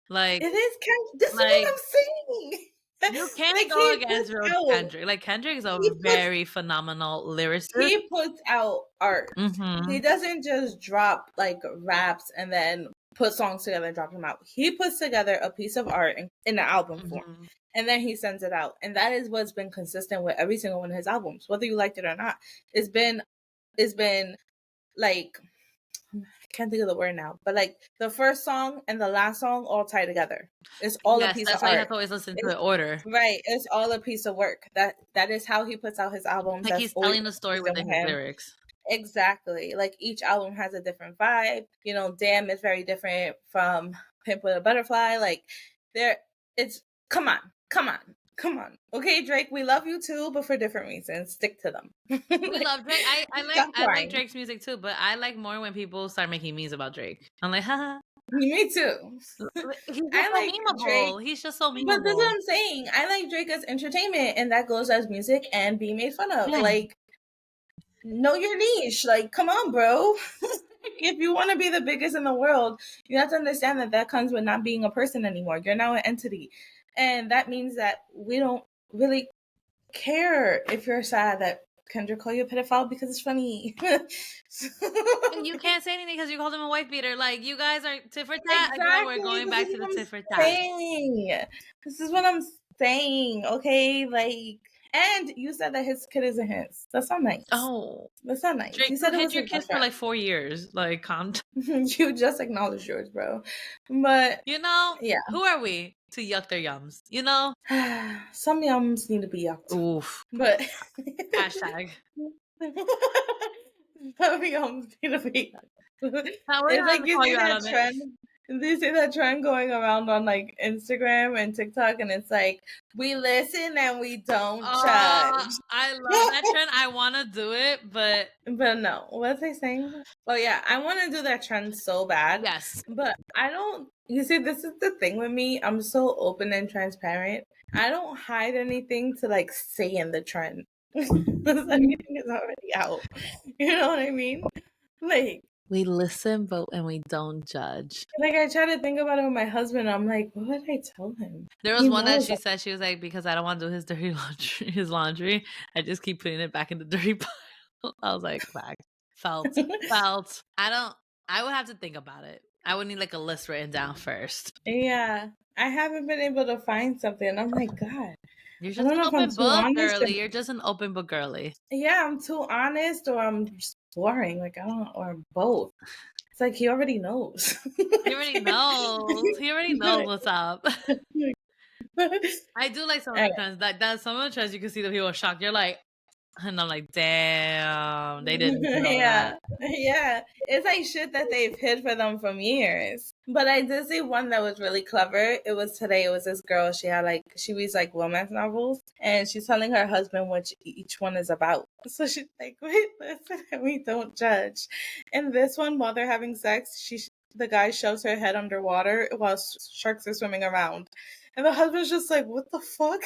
Like, It is Kendrick. This is what like I'm saying. you can't Like go against real out Kendrick. Like Kendrick is a he puts very phenomenal lyricist. he puts out art. Mm-hmm. He doesn't just drop like raps and then put songs together and drop them out. He puts together a piece of art in the album form. Mm-hmm. And then he sends it out. And that is what's been consistent with every single one of his albums, whether you liked it or not. It's been like I can't think of the word now, but like the first song and the last song all tie together. It's all a Yes, piece that's of why you art. have to always listen to It's, the order. right. It's all a piece of work. That is how he puts out his albums. Like That's he's always telling the story consistent within with his him. lyrics. Exactly. Like each album has a different vibe. You know, Damn is very different from Pimp with a Butterfly. Like there it's come on. Okay, Drake, we love you too, but for different reasons. Stick to them. We love Drake. Stop I like crying. Drake's music too, but I like more when people start making memes about Drake. I'm like, haha. Me too. He's just I so like Drake, memeable. He's just so but that's memeable. what I'm saying. I like Drake as entertainment, and that goes as music and being made fun of. Yeah. Like, know your niche. Like, come on, bro. If you want to be the biggest in the world, you have to understand that that comes with not being a person anymore. You're now an entity. And that means that we don't really care if you're sad that Kendrick call you a pedophile because it's funny. And you can't say anything because you called him a wife beater. Like you guys are tit for tat. Exactly. Girl, we're going This back is to the what I'm tit for tat. saying. This is what I'm saying. Okay, like, and you said that his kid isn't his. That's not nice. Oh, That's not nice. Drake, You said you it had was your his kiss for best like 4 years. Like, calm down. friend. You just acknowledged yours, bro. But You know, yeah, who are we to yuck their yums? You know, some yums need to be yucked. oof. But Hashtag. some yums need to be yucked. Now, we're It's gonna like you call see you out that on it. trend. Do you see that trend going around on like Instagram and TikTok? And it's like, we listen and we don't judge. I love that trend. I want to do it, but no, what was I saying? Oh yeah, I want to do that trend so bad. yes. But I don't. You see, this is the thing with me. I'm so open and transparent. I don't hide anything to like say in the trend. Everything is already out. You know what I mean? Like, We listen, and we don't judge. like I try to think about it with my husband. I'm like, what would I tell him? There was He one that knows. she said, she was like, because I don't want to do his dirty laundry, his laundry, I just keep putting it back in the dirty pile. I was like, fact. Felt. I would have to think about it. I would need like a list written down first. Yeah, I haven't been able to find something. I'm like, God, You're I just don't an know if I'm open too book, honest. girly. You're just an open book girly. Yeah, I'm too honest, or I'm just boring. Like I don't, or both. It's like he already knows. He already knows. He already knows what's up. I do like some of the trends. That some of the trends you can see the people are shocked. You're like, and I'm like, damn, they didn't know Yeah, that. yeah. It's like shit that they've hid for them from years. But I did see one that was really clever. It was today. It was this girl. She had like she reads like romance novels, and she's telling her husband what each one is about. So she's like, "Wait, listen, we don't judge." And this one, while they're having sex, the guy shoves her head underwater while sharks are swimming around. And the husband's just like, what the fuck?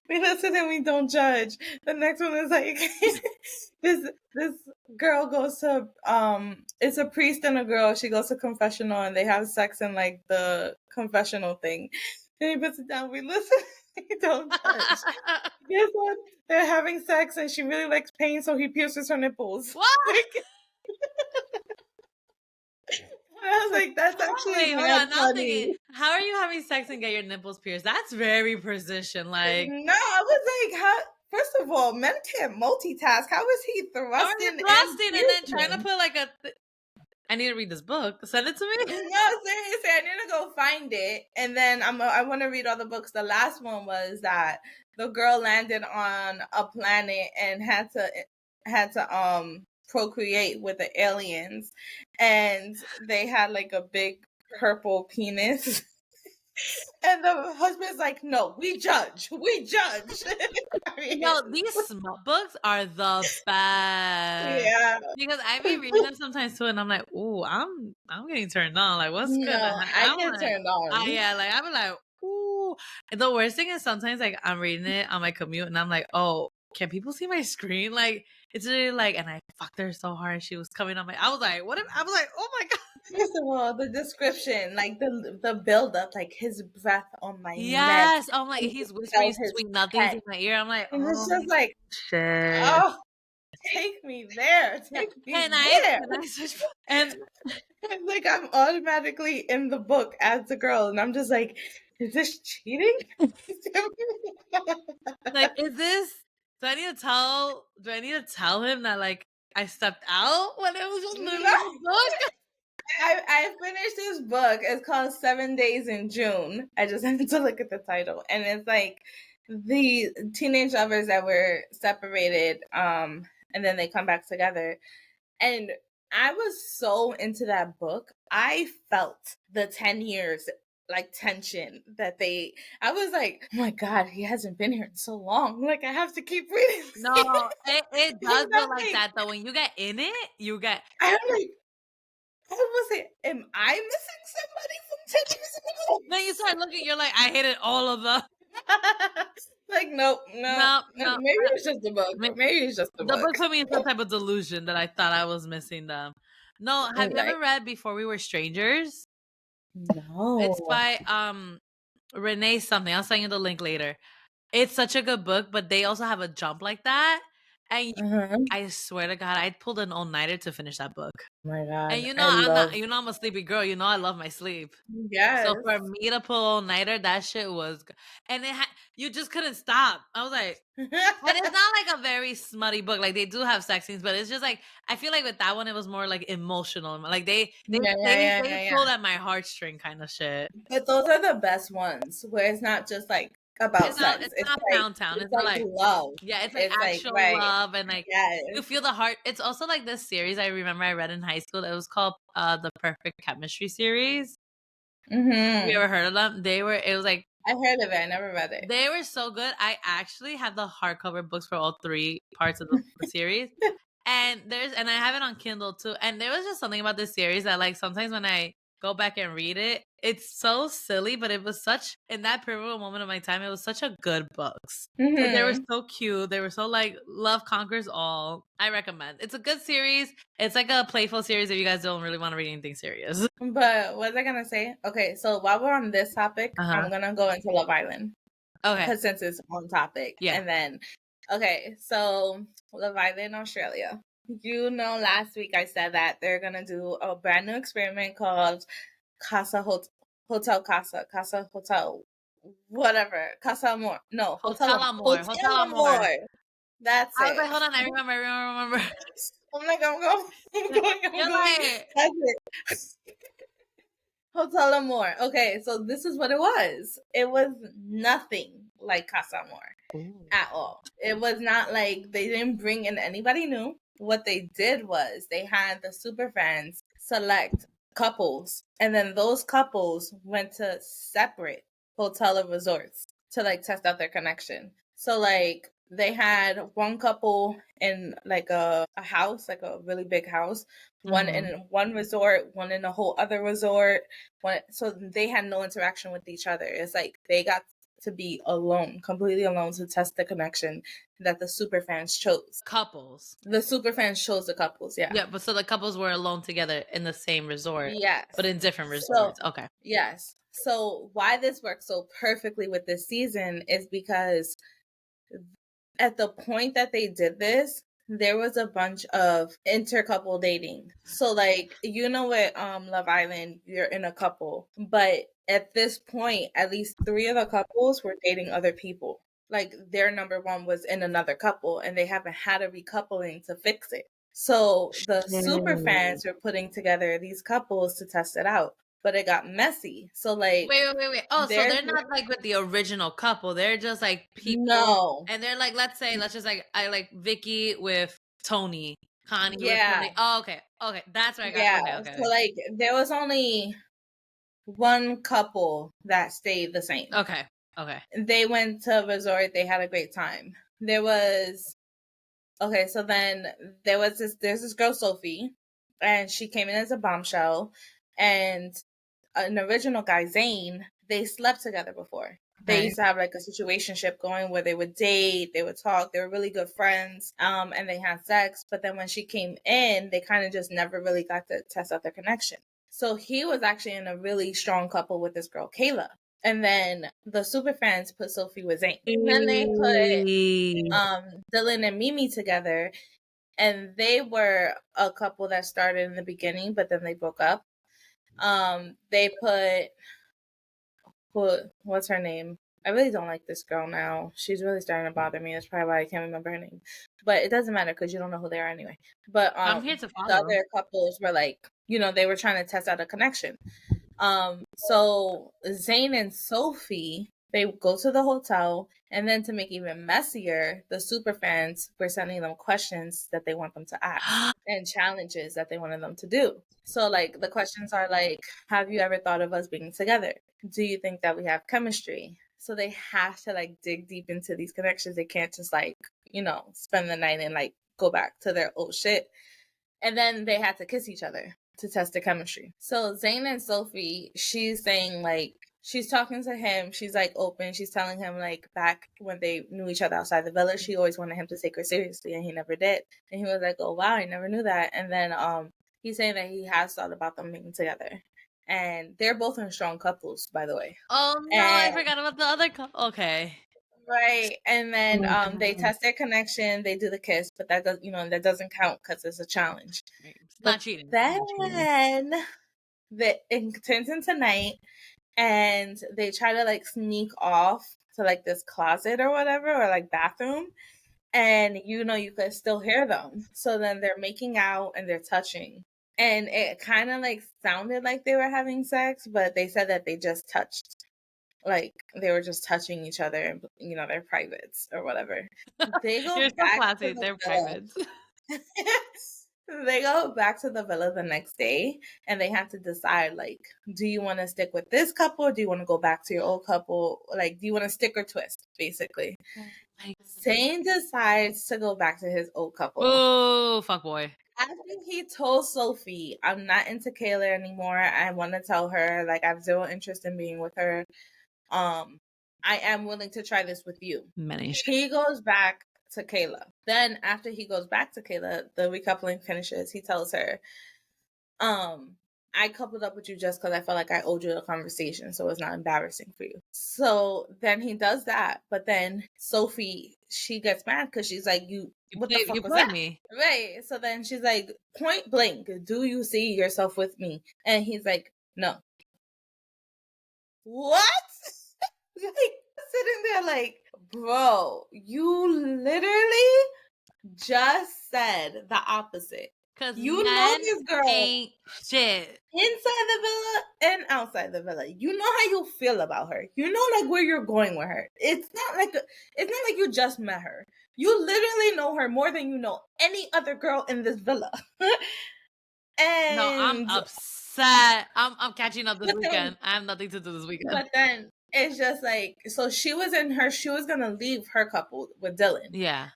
We listen and we don't judge. The next one is like this girl goes to it's a priest and a girl. She goes to confessional and they have sex in like the confessional thing. And he puts it down. We listen, we don't judge. This one, they're having sex and she really likes pain, so he pierces her nipples. What? was like, that's actually Wait, hold mad on. Now I'm thinking, funny. how are you having sex and get your nipples pierced? That's very precision. Like, No, I was like, how? First of all, men can't multitask. How was he how are you thrusting and thrusting and then trying to piercing? put like a? I need to read this book. Send it to me. No, seriously, I need to go find it, and then I want to read all the books. The last one was that the girl landed on a planet and had to procreate with the aliens, and they had like a big purple penis. And the husband's like, no, we judge. We judge. Yo, these smut books are the best. Yeah. Because I be reading them sometimes too, and I'm like, ooh, I'm getting turned on. Like, what's gonna No, happen? I I'm get like, turned on. yeah, like I'm like, ooh. And the worst thing is sometimes like I'm reading it on my commute, and I'm like, oh, can people see my screen? Like, it's really like, and I fucked her so hard. She was coming on my. I was like, what? If, I was like, oh my god. First of all, the description, like the build up, like his breath on my neck, Yes. I'm like, and he's you whispering felt his sweet nothings pet, in my ear. I'm like, and it's oh just like, shit. oh, take me there, take me Can there. I switch? And It's like I'm automatically in the book as the girl, and I'm just like, is this cheating? like, is this? Do I need to tell him that like I stepped out when it was just literally No. the book? I finished this book. It's called 7 Days in June. I just had to look at the title, and it's like the teenage lovers that were separated, and then they come back together. And I was so into that book. I felt the 10 years like tension that they. I was like, oh my god, he hasn't been here in so long. Like I have to keep reading. No, it does And feel I'm like that though. When you get in it, you get. I'm like, I was like, am I missing somebody from 10 years ago? Then you start looking, you're like, I hated all of them. Like, nope, no. No, Maybe no. it's just the book. Maybe Maybe it's just the the book. book put me in some type of delusion that I thought I was missing them. No, have you Right. ever read Before We Were Strangers? No. It's by Renee something. I'll send you the link later. It's such a good book, but they also have a jump like that. And Uh-huh. I swear to God, I pulled an all-nighter to finish that book. Oh my And god. you know I I'm love not I'm a sleepy girl. You know I love my sleep. yes. So for me to pull all-nighter, that shit was and you just couldn't stop. I was like, and it's not like a very smutty book. Like they do have sex scenes, but it's just like I feel like with that one it was more like emotional. Like they yeah. pulled at my heartstring kind of shit. But those are the best ones where it's not just like about sex. It's not Pound Town. It's It's not like like love. yeah, it's like It's like actual right. love and like Yes. you feel the heart. It's also like this series I remember I read in high school that was called the Perfect Chemistry series. Have you Mm-hmm. ever heard of them? It was like I heard of it. I never read it. they were so good. I actually have the hardcover books for all three parts of the series. And I have it on Kindle too. And there was just something about this series that like sometimes when I go back and read it, it's so silly, but it was such in that pivotal moment of my time, it was such a good books. Like, they were Mm-hmm. so cute. They were so like love conquers all. I recommend. It's a good series. It's like a playful series if you guys don't really want to read anything serious. But what was I gonna say? Okay, so while we're on this topic, Uh-huh. I'm gonna go into Love Island. Okay. Because since it's on topic. Yeah. And then okay, so Love Island Australia. You know, last week I said that they're gonna do a brand new experiment called Hotel Hotel, whatever. Casa Amor. No, Hotel Amor. Hotel Amor. That's I was it. like, hold on, I remember. I'm like, I'm going. You're like, That's it. Hotel Amor. Okay, so this is what it was. It was nothing like Casa Amor at all. It was not like they didn't bring in anybody new. What they did was they had the super fans select couples, and then those couples went to separate hotel or resorts to like test out their connection. So like they had one couple in like a house, like a really big house, one in one resort, one in a whole other resort. So they had no interaction with each other. It's like they got to be alone, completely alone, to test the connection that the super fans chose. Couples. The super fans chose the couples, yeah. Yeah, but so the couples were alone together in the same resort. Yes. But in different resorts. Okay. Yes. So why this works so perfectly with this season is because at the point that they did this, there was a bunch of intercouple dating. So like, you know, with Love Island, you're in a couple, but at this point, at least 3 of the couples were dating other people. Like their number one was in another couple, and they haven't had a recoupling to fix it. So the super fans were putting together these couples to test it out, but it got messy. So like, Wait. Oh, so there's they're not like with the original couple. They're just like people, no, and they're like, let's just like I like Vicky with Tony, Connie with yeah, Tony. Oh, okay, that's where I got. yeah. Okay. So like, there was only one couple that stayed the same. Okay. They went to a resort. They had a great time. There was okay. So then there's this girl Sophie, and she came in as a bombshell, and an original guy Zane. They slept together before. They used to have like a situationship going where they would date, they would talk, they were really good friends, and they had sex. But then when she came in, they kind of just never really got to test out their connection. So he was actually in a really strong couple with this girl Kayla. And then the super fans put Sophie with Zane. And then they put Dylan and Mimi together, and they were a couple that started in the beginning, but then they broke up. They put what's her name? I really don't like this girl now. She's really starting to bother me. That's probably why I can't remember her name. But it doesn't matter because you don't know who they are anyway. But I'm here to follow. the other couples were like, you know, they were trying to test out a connection. So Zane and Sophie, they go to the hotel, and then to make it even messier, the super fans were sending them questions that they want them to ask and challenges that they wanted them to do. So like the questions are like, have you ever thought of us being together? Do you think that we have chemistry? So they have to like dig deep into these connections. They can't just like, you know, spend the night and like go back to their old shit. And then they had to kiss each other to test the chemistry. So Zayn and Sophie, she's saying like, she's talking to him. She's like open. She's telling him like back when they knew each other outside the village, she always wanted him to take her seriously, and he never did. And he was like, "Oh wow, I never knew that." And then he's saying that he has thought about them being together, and they're both in strong couples, by the way. Oh no, I forgot about the other couple. Okay. Right. And then they God. test their connection, they do the kiss, but that does, you know, that doesn't count because it's a challenge. It's But not cheating. then it turns into night, and they try to like sneak off to like this closet or whatever, or like bathroom, and you know you could still hear them. So then they're making out and they're touching, and it kind of like sounded like they were having sex, but they said that they just touched, like they were just touching each other, and you know, their privates or whatever. They go You're so back to classy. the They're villa. privates. They go back to the villa the next day, and they have to decide like, do you want to stick with this couple, or do you want to go back to your old couple? Like, do you want to stick or twist, basically? Zane decides to go back to his old couple. Oh, fuck boy. After he told Sophie, I'm not into Kayla anymore, I want to tell her like I have zero interest in being with her. I am willing to try this with you. He goes back to Kayla. Then after he goes back to Kayla, the recoupling finishes. He tells her, I coupled up with you just because I felt like I owed you a conversation, so it's not embarrassing for you. So then he does that, but then Sophie, she gets mad because she's like, what the fuck was that? Me. Right. So then she's like, point blank, do you see yourself with me? And he's like, no. What? Like, sitting there like, bro, you literally just said the opposite. Cause you know this girl ain't shit inside the villa and outside the villa. You know how you feel about her. You know like where you're going with her. It's not like you just met her. You literally know her more than you know any other girl in this villa. And no, I'm upset. I'm catching up this weekend. I have nothing to do this weekend. But then it's just like, so she was gonna leave her couple with Dylan. Yeah.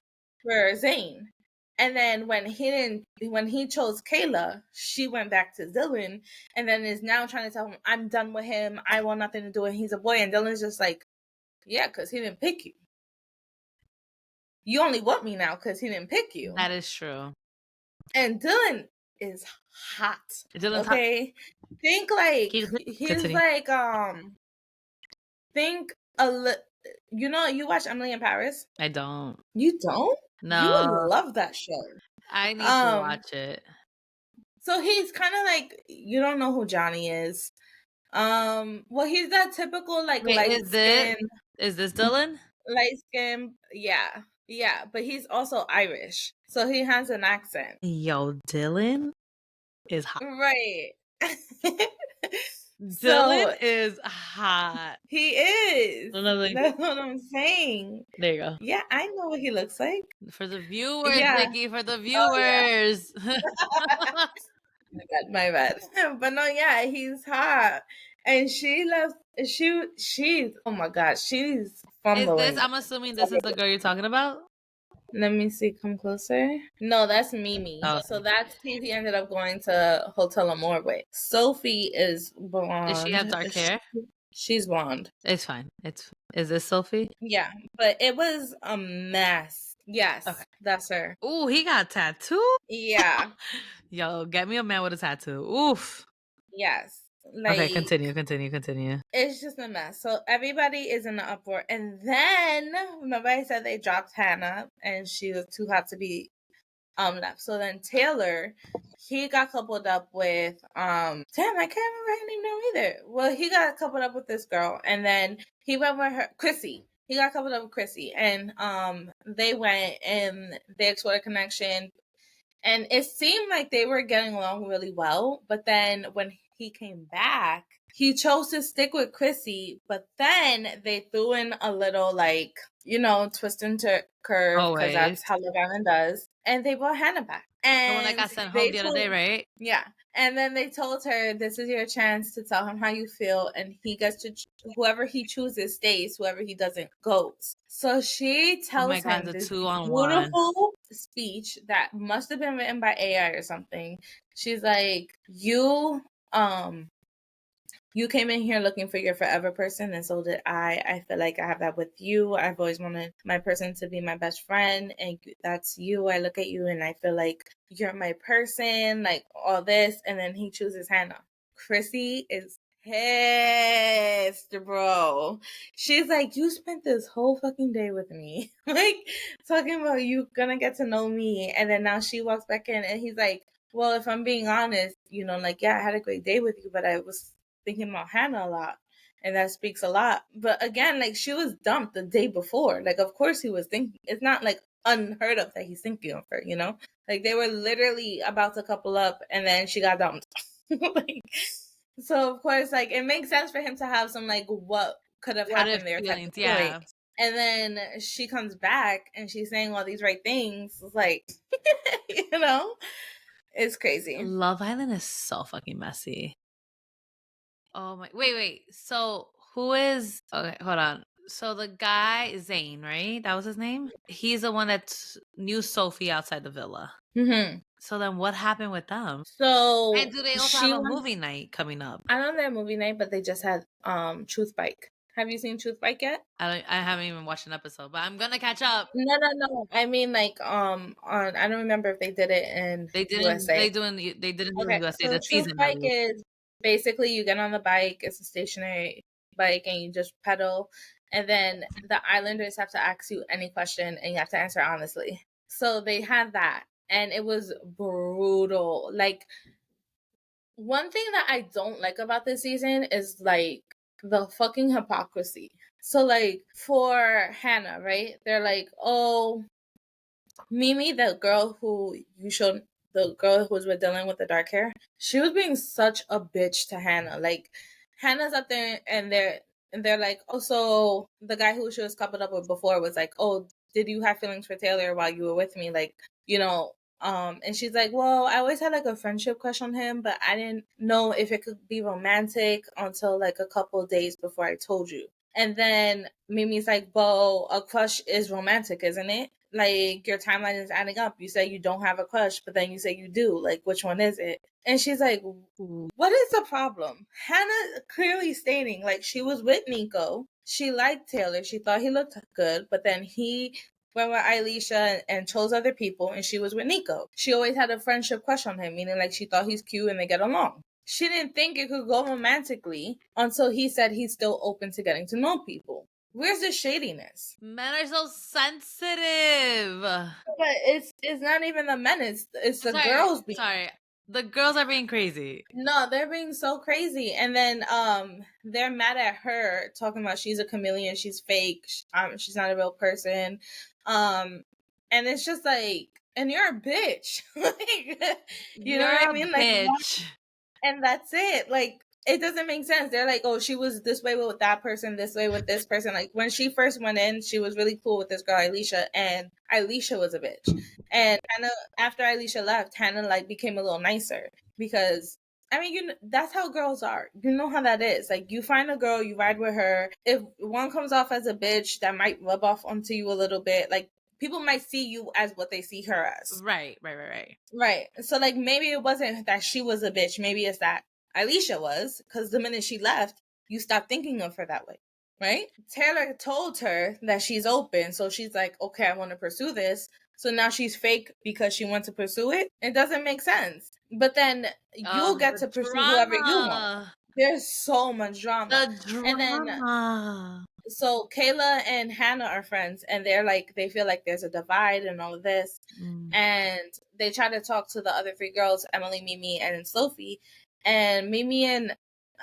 For Zane. And then when he chose Kayla, she went back to Dylan, and then is now trying to tell him, I'm done with him. I want nothing to do with him. He's a boy. And Dylan's just like, yeah, because he didn't pick you. You only want me now because he didn't pick you. That is true. And Dylan is hot. Dylan's okay. Hot. Think like he's like think you know, you watch Emily in Paris? I don't. You don't? You would No, love that show. I need to watch it. So he's kind of like, you don't know who Johnny is. Well, he's that typical like Wait, light skin, is this Dylan? yeah, but he's also Irish, so he has an accent. Yo, Dylan is hot. Right. Dylan So is hot. he is. Another- That's what I'm saying. There you go. Yeah, I know what he looks like. For the viewers, Yeah. Nikki, for the Oh, yeah. viewers. My bad. But no, yeah, he's hot. And she left. She's. Oh my god, she's fumbling. I'm assuming this is the girl you're talking about? Let me see. Come closer. No, that's Mimi. Oh. So that's who he ended up going to Hotel Amor with. Sophie is blonde. Does she have dark hair? She's blonde. It's fine. Is this Sophie? Yeah, but it was a mess. Yes, Okay. that's her. Ooh, he got tattoo. Yeah. Yo, get me a man with a tattoo. Oof. Yes. Okay, continue. It's just a mess. So everybody is in the uproar. And then remember I said they dropped Hannah and she was too hot to be left. So then Taylor, he got coupled up with damn, I can't remember her name now either. Well, he got coupled up with this girl and then he went with her Chrissy. He got coupled up with Chrissy and they went and they explored a connection. And it seemed like they were getting along really well. But then when he came back, he chose to stick with Chrissy. But then they threw in a little, like, twist and curve because that's how Love Island does. And they brought Hannah back. And the one that got sent home the other day, right? Yeah. And then they told her, this is your chance to tell him how you feel. And he gets to, whoever he chooses stays, whoever he doesn't goes. So she tells him this beautiful speech that must have been written by AI or something. She's like, you came in here looking for your forever person, and so did I. I feel like I have that with you. I've always wanted my person to be my best friend, and that's you. I look at you and I feel like you're my person, like all this. And then he chooses Hannah. Chrissy is pissed, bro. She's like, you spent this whole fucking day with me, like talking about you gonna get to know me, and then now she walks back in, and he's like, well, if I'm being honest, like, yeah, I had a great day with you, but I was thinking about Hannah a lot, and that speaks a lot. But again, like, she was dumped the day before. Like, of course he was thinking. It's not like unheard of that he's thinking of her, like they were literally about to couple up, and then she got dumped. Like, so of course, like, it makes sense for him to have some like what could have happened there feelings, yeah. And then she comes back and she's saying all these right things. It's like, it's crazy. Love Island is so fucking messy. Oh my, wait. So who is, okay, hold on. So the guy, Zane, right? That was his name? He's the one that knew Sophie outside the villa. Mm-hmm. So then what happened with them? So, and do they also have a movie night coming up? I don't know their movie night, but they just had Truth Bike. Have you seen Truth Bike yet? I haven't even watched an episode, but I'm gonna catch up. No. I mean, like, on, I don't remember if they did it in USA. They didn't do in USA. So the Truth season Bike is basically you get on the bike. It's a stationary bike, and you just pedal. And then the islanders have to ask you any question, and you have to answer honestly. So they had that, and it was brutal. Like, one thing that I don't like about this season is like the fucking hypocrisy. So like for Hannah, right? They're like, oh, Mimi, the girl who you showed, the girl who was with Dylan with the dark hair, she was being such a bitch to Hannah. Like, Hannah's up there and they're like, oh, so the guy who she was coupled up with before was like, oh, did you have feelings for Taylor while you were with me? Like, and she's like, well, I always had like a friendship crush on him, but I didn't know if it could be romantic until like a couple of days before I told you. And then Mimi's like, well, a crush is romantic, isn't it? Like, your timeline is adding up. You say you don't have a crush, but then you say you do. Like, which one is it? And she's like, what is the problem? Hannah clearly stating, like, she was with Nico. She liked Taylor. She thought he looked good, but then he went with Elisha and chose other people, and she was with Nico. She always had a friendship crush on him, meaning like she thought he's cute and they get along. She didn't think it could go romantically until he said he's still open to getting to know people. Where's the shadiness? Men are so sensitive. But it's not even the men, it's the girls being. Sorry. The girls are being crazy. No, they're being so crazy. And then they're mad at her, talking about she's a chameleon, she's fake, she's not a real person. And it's just like, and you're a bitch. Like, you know what I mean? Like, Bitch. and that's it. Like, it doesn't make sense. They're like, oh, she was this way with that person, this way with this person. Like, when she first went in, she was really cool with this girl, Alicia, and Alicia was a bitch. And Hannah, after Alicia left, Hannah, like, became a little nicer because, I mean, you know, that's how girls are. You know how that is. Like, you find a girl, you ride with her. If one comes off as a bitch, that might rub off onto you a little bit. Like, people might see you as what they see her as. Right. Right. So, like, maybe it wasn't that she was a bitch. Maybe it's that Alicia was, because the minute she left, you stopped thinking of her that way, right? Taylor told her that she's open, so she's like, okay, I want to pursue this. So now she's fake because she wants to pursue it. It doesn't make sense. But then you'll get to pursue whoever you want. There's so much drama. The drama. And then, so Kayla and Hannah are friends, and they're like, they feel like there's a divide and all of this. And they try to talk to the other three girls, Emily, Mimi, and Sophie. And Mimi and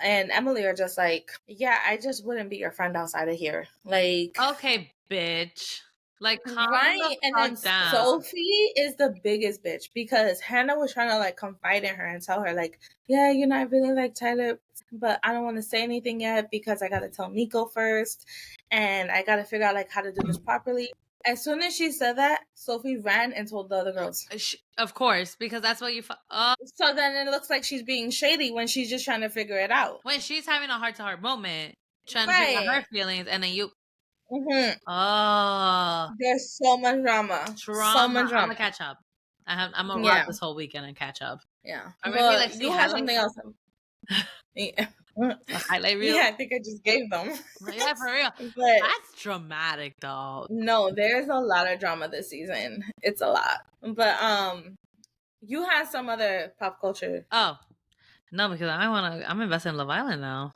Emily are just like, yeah, I just wouldn't be your friend outside of here. Like, okay, bitch. Like, calm right? And then down. Sophie is the biggest bitch because Hannah was trying to like confide in her and tell her like, yeah, you know, I really like Tyler, but I don't want to say anything yet because I got to tell Nico first, and I got to figure out like how to do this properly. As soon as she said that, Sophie ran and told the other girls. Of course, because that's what you... So then it looks like she's being shady when she's just trying to figure it out. When she's having a heart-to-heart moment, trying to figure out her feelings, and then you... Oh. There's so much drama. So much drama. I'm gonna catch up. I'm gonna ride this whole weekend and catch up. Yeah. Or maybe like you have something else. Yeah. A highlight reel. Yeah, I think I just gave them. Yeah, for real. But that's dramatic, though. No, there's a lot of drama this season. It's a lot. But you had some other pop culture. Oh. No, because I'm invested in Love Island now.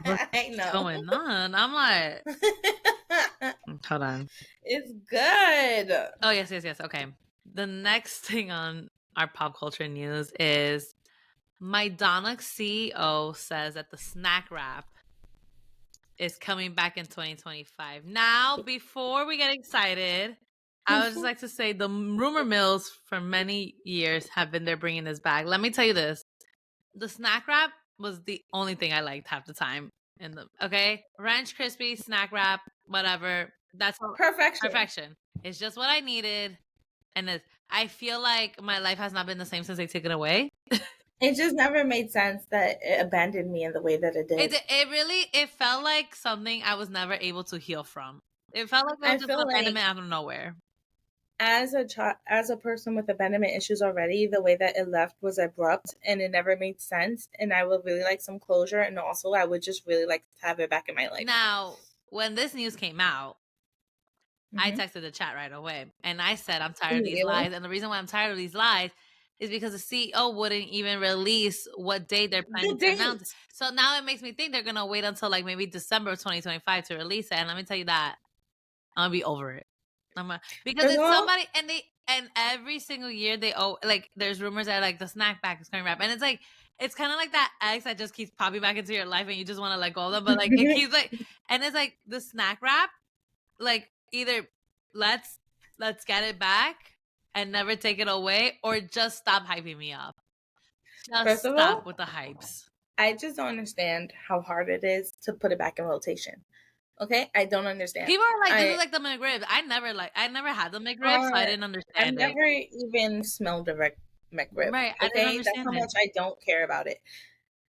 I know. What's going on? I'm like, hold on. It's good. Oh, yes. Okay. The next thing on our pop culture news is my Donux CEO says that the snack wrap is coming back in 2025. Now, before we get excited, I would just like to say the rumor mills for many years have been there bringing this back. Let me tell you this. The snack wrap was the only thing I liked half the time. Okay? Ranch Crispy, snack wrap, whatever. That's perfection. It's just what I needed. And I feel like my life has not been the same since they took it away. It just never made sense that it abandoned me in the way that it did. It felt like something I was never able to heal from. It felt like it was just an abandonment out of nowhere. As a person with abandonment issues already, the way that it left was abrupt and it never made sense. And I would really like some closure. And also, I would just really like to have it back in my life. Now, when this news came out, I texted the chat right away. And I said, I'm tired of these lies. And the reason why I'm tired of these lies is because the CEO wouldn't even release what date they're planning to announce. So now it makes me think they're going to wait until like maybe December of 2025 to release it. And let me tell you that, I'm going to be over it. Because it's somebody, and every single year there's rumors that like the snack back is coming wrap, and it's kind of like that ex that just keeps popping back into your life and you just want to let go of them, but like it keeps like, and it's like the snack wrap, like either let's get it back and never take it away, or just stop hyping me up. Just stop with the hypes. I just don't understand how hard it is to put it back in rotation. Okay, I don't understand. People are like, this is like the McRib. I never had the McRib, so I didn't understand it. I never even smelled the McRib. Right, I didn't understand that's how much I don't care about it.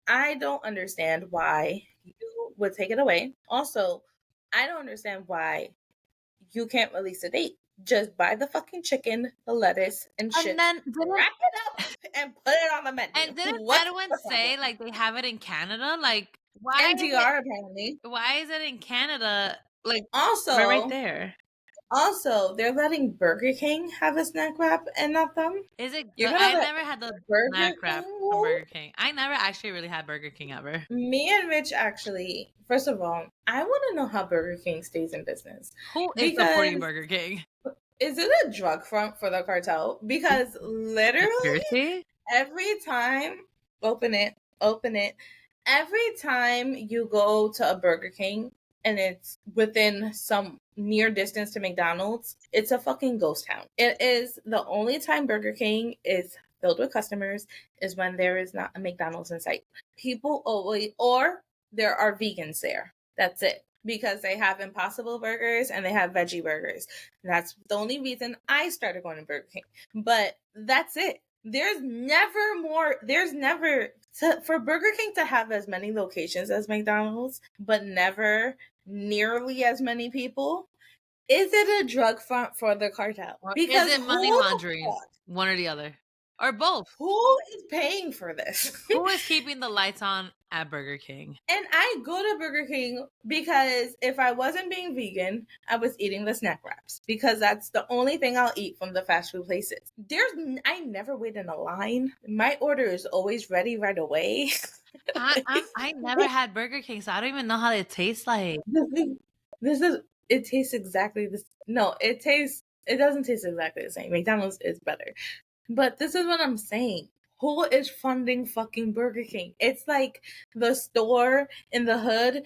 I don't understand why you would take it away. Also, I don't understand why you can't release a date. Just buy the fucking chicken, the lettuce, and shit. And then wrap it up and put it on the menu. And didn't anyone say like they have it in Canada? Like, why NDR apparently. Why is it in Canada? Like, also right there. Also, they're letting Burger King have a snack wrap and not them. Is it You're good? gonna I let never had the Burger snack wrap King from rule? Burger King. I never actually really had Burger King ever. Me and Rich actually, first of all, I want to know how Burger King stays in business. Who is supporting Because Burger King? is it a drug front for the cartel? Because literally Conspiracy? every time, open it. Every time you go to a Burger King and it's within some near distance to McDonald's, it's a fucking ghost town. It is the only time Burger King is filled with customers is when there is not a McDonald's in sight. People always, or there are vegans there. That's it. Because they have Impossible Burgers and they have veggie burgers. That's the only reason I started going to Burger King. But that's it. There's never for Burger King to have as many locations as McDonald's, but never nearly as many people. Is it a drug front for the cartel? Or Because is it money laundering? One or the other. Or both. Who is paying for this? Who is keeping the lights on at Burger King? And I go to Burger King because if I wasn't being vegan, I was eating the snack wraps because that's the only thing I'll eat from the fast food places. I never wait in a line. My order is always ready right away. I never had Burger King, so I don't even know how it tastes like. It tastes exactly the no, it doesn't taste exactly the same. McDonald's is better. But this is what I'm saying. Who is funding fucking Burger King? It's like the store in the hood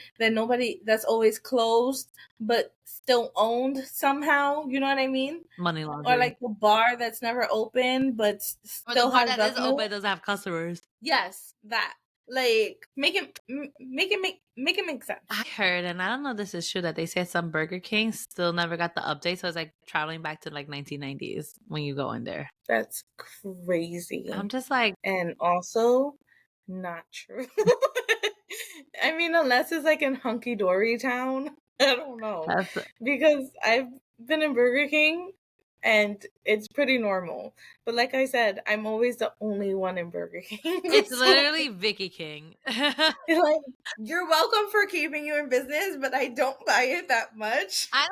that's always closed but still owned somehow. You know what I mean? Money laundering. Or like the bar that's never open but Or still the bar has that is revenue. open doesn't have customers. Yes, that. Like make it make sense. I heard, and I don't know if this is true, that they said some Burger King still never got the update, so it's like traveling back to like 1990s when you go in there. That's crazy. I'm just like, and also not true. I mean, unless it's like in Hunky Dory Town, I don't know. Because I've been in Burger King and it's pretty normal. But like I said, I'm always the only one in Burger King. It's literally Vicky King. Like, you're welcome for keeping you in business, but I don't buy it that much. I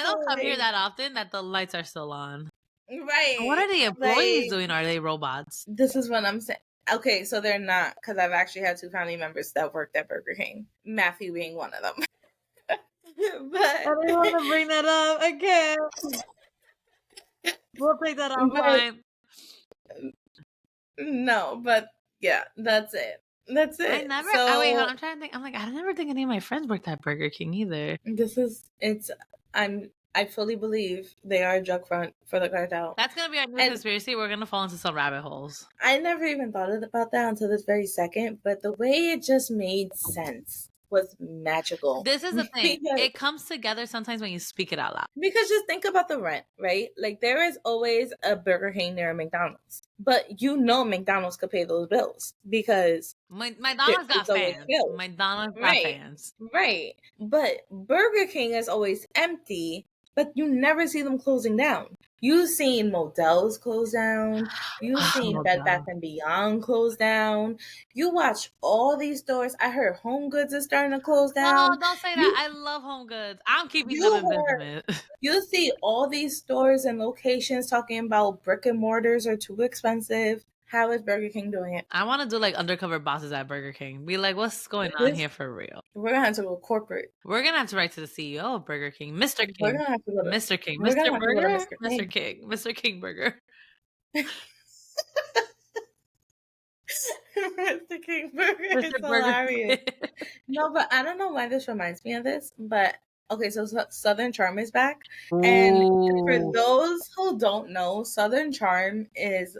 don't come here that often that the lights are still on. Right. What are the employees doing? Are they robots? This is what I'm saying. Okay, so they're not, because I've actually had 2 family members that worked at Burger King. Matthew being one of them. But I don't want to bring that up. I can't. We'll take that offline. No, but yeah, that's it. That's it. I never. Wait, I'm trying to think. I'm like, I never think any of my friends worked at Burger King either. I fully believe they are a drug front for the cartel. That's gonna be our new conspiracy. We're gonna fall into some rabbit holes. I never even thought about that until this very second, but the way it just made sense was magical. This is the thing. It comes together sometimes when you speak it out loud. Because just think about the rent, right? Like there is always a Burger King near a McDonald's. But you know McDonald's could pay those bills because McDonald's got fans. McDonald's got fans. Right. But Burger King is always empty, but you never see them closing down. You've seen Modell's close down. You've seen Bed Bath & Beyond close down. You watch all these stores. I heard Home Goods is starting to close down. Oh, don't say that. I love Home Goods. I'm keeping them in business. You see all these stores and locations talking about brick and mortars are too expensive. How is Burger King doing it? I want to do like undercover bosses at Burger King. Be like, what's going on here for real? We're going to have to go corporate. We're going to have to write to the CEO of Burger King. Mr. King. We're going to have to go to Mr. King. Mr. Burger? Mr. King. Mr. King Burger. Mr. King Burger is hilarious. No, but I don't know why this reminds me of this, but okay, so Southern Charm is back. And for those who don't know, Southern Charm is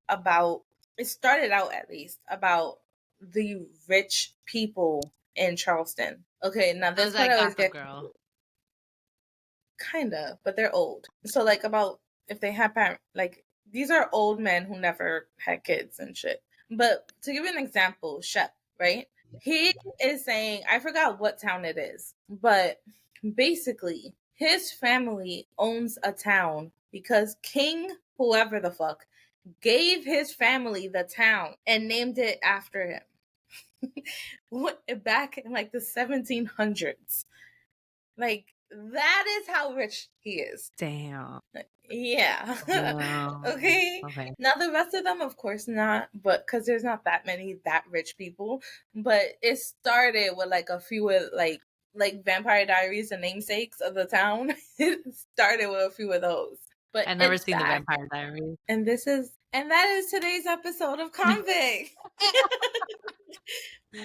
about, it started out at least, about the rich people in Charleston. Okay, now this part I always get Girl. Kind of, but they're old. So like about, if they have like, these are old men who never had kids and shit. But to give you an example, Shep, right? He is saying, I forgot what town it is, but basically his family owns a town because King, whoever the fuck, gave his family the town and named it after him. Back in like the 1700s. Like, That is how rich he is. Damn. Yeah. Wow. Okay. Okay. Now the rest of them, of course not, but because there's not that many that rich people. But it started with like a few of like Vampire Diaries, the namesakes of the town. It started with a few of those. But I've never it's seen the back. Vampire Diaries. And that is today's episode of Convict.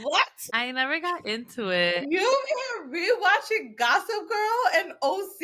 What? I never got into it. You here rewatching Gossip Girl and OC?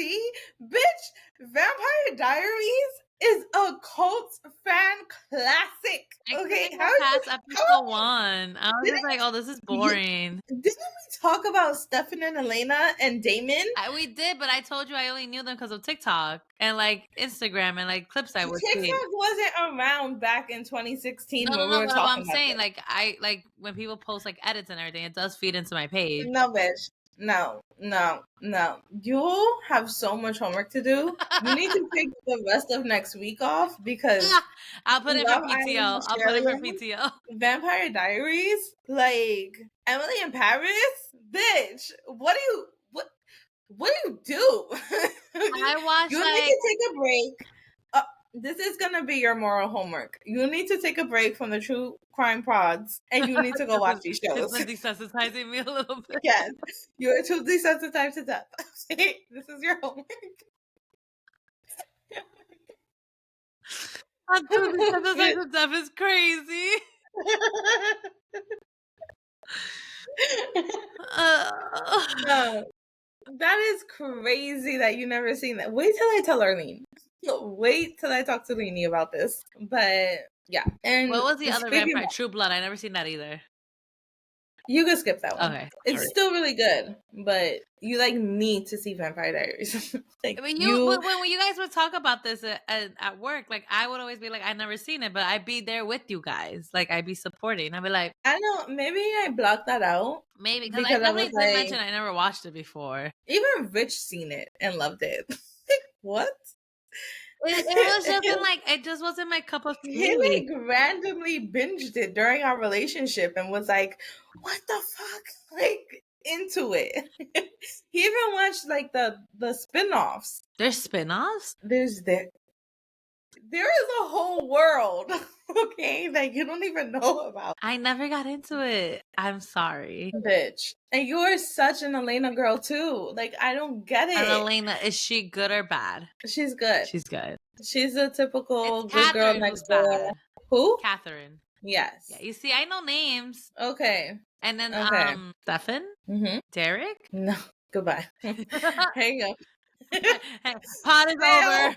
Bitch, Vampire Diaries is a cult fan classic. I Okay, couldn't how go past how episode 1. I was just didn't like, oh, this is you boring. didn't we talk about Stefan and Elena and Damon? We did, but I told you I only knew them because of TikTok and like Instagram and like clips I would see. TikTok wasn't around back in 2016 No, when we were but talking I'm about saying this. like I like when people post like edits and everything, it does feed into my page. No, bitch. No. You have so much homework to do. You need to take the rest of next week off because I'll put it for Love Island PTO. I'll put it for Australia, PTO. Vampire Diaries, like Emily in Paris, bitch. What do you do? I watched You need to take a break. This is gonna be your moral homework. You need to take a break from the true crime pods, and you need to go watch these shows. It's been desensitizing me a little bit. Yes, you're too desensitized to death. This is your homework. I'm too desensitized to death is crazy. No, that is crazy that you never seen that. Wait till I tell Arlene. Wait till I talk to Leanie about this. But yeah, and What was the other speaking vampire? True Blood. I never seen that either. you can skip that one. Okay, It's sorry. still really good, but you like need to see Vampire Diaries. Like I mean, when you guys would talk about this at work, like I would always be like, I never seen it, but I'd be there with you guys. Like I'd be supporting. I'd be like, I know maybe I blocked that out. maybe because I Because I definitely was did like, mention I never watched it before. even Rich seen it and loved it. What? It was just like it just wasn't my cup of He tea. like randomly binged it during our relationship and was like, "What the fuck?" Like into it. He even watched like the spin-offs. There's spin-offs? There is a whole world, okay, that you don't even know about. I never got into it. I'm sorry. Bitch. And you're such an Elena girl too. Like I don't get it. And Elena, is she good or bad? She's good. She's good. She's a typical It's good girl Catherine next who's door. bad. Who? Catherine. Yes. Yeah, you see, I know names. Okay. And then Okay. Stefan? Mm-hmm. Derek? No. Goodbye. Hang up. Pot is over.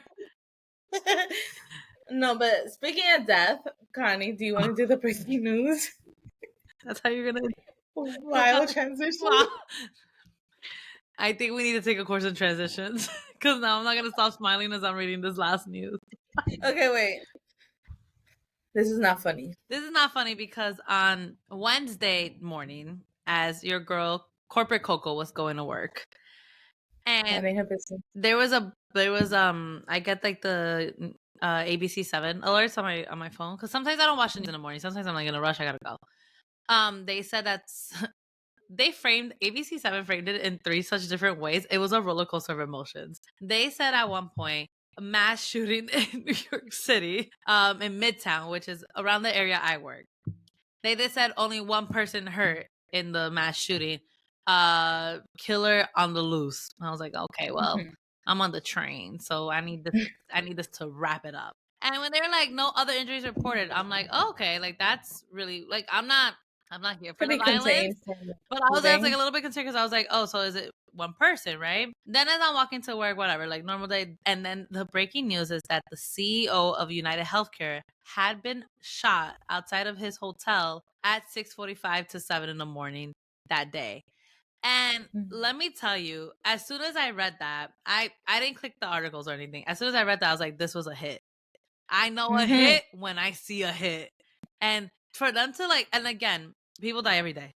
No, but speaking of death, Connie, do you want to do the breaking news? That's how you're gonna Wild transition. Wow. I think we need to take a course in transitions because now I'm not gonna stop smiling as I'm reading this last news. Okay, wait. This is not funny. This is not funny because on Wednesday morning, as your girl Corporate Coco was going to work, and there was I get like the ABC 7 alerts on my phone because sometimes I don't watch it in the morning. Sometimes I'm like in a rush, I gotta go. They said that they framed ABC 7 framed it in 3 such different ways. It was a roller coaster of emotions. They said at one point a mass shooting in New York City, in Midtown, which is around the area I work. They said only one person hurt in the mass shooting. Killer on the loose. I was like, okay, well, I'm on the train, so I need this to wrap it up. And when they were like, no other injuries reported, I'm like, oh, okay, like that's really like I'm not here for the violence. But I was like a little bit concerned because I was like, oh, so is it one person, right? Then as I'm walking to work, whatever, like normal day. And then the breaking news is that the CEO of United Healthcare had been shot outside of his hotel at 6:45 to 7 in the morning that day. And let me tell you, as soon as I read that, I didn't click the articles or anything. As soon as I read that, I was like, this was a hit. I know a hit when I see a hit. And for them to like, and again, people die every day.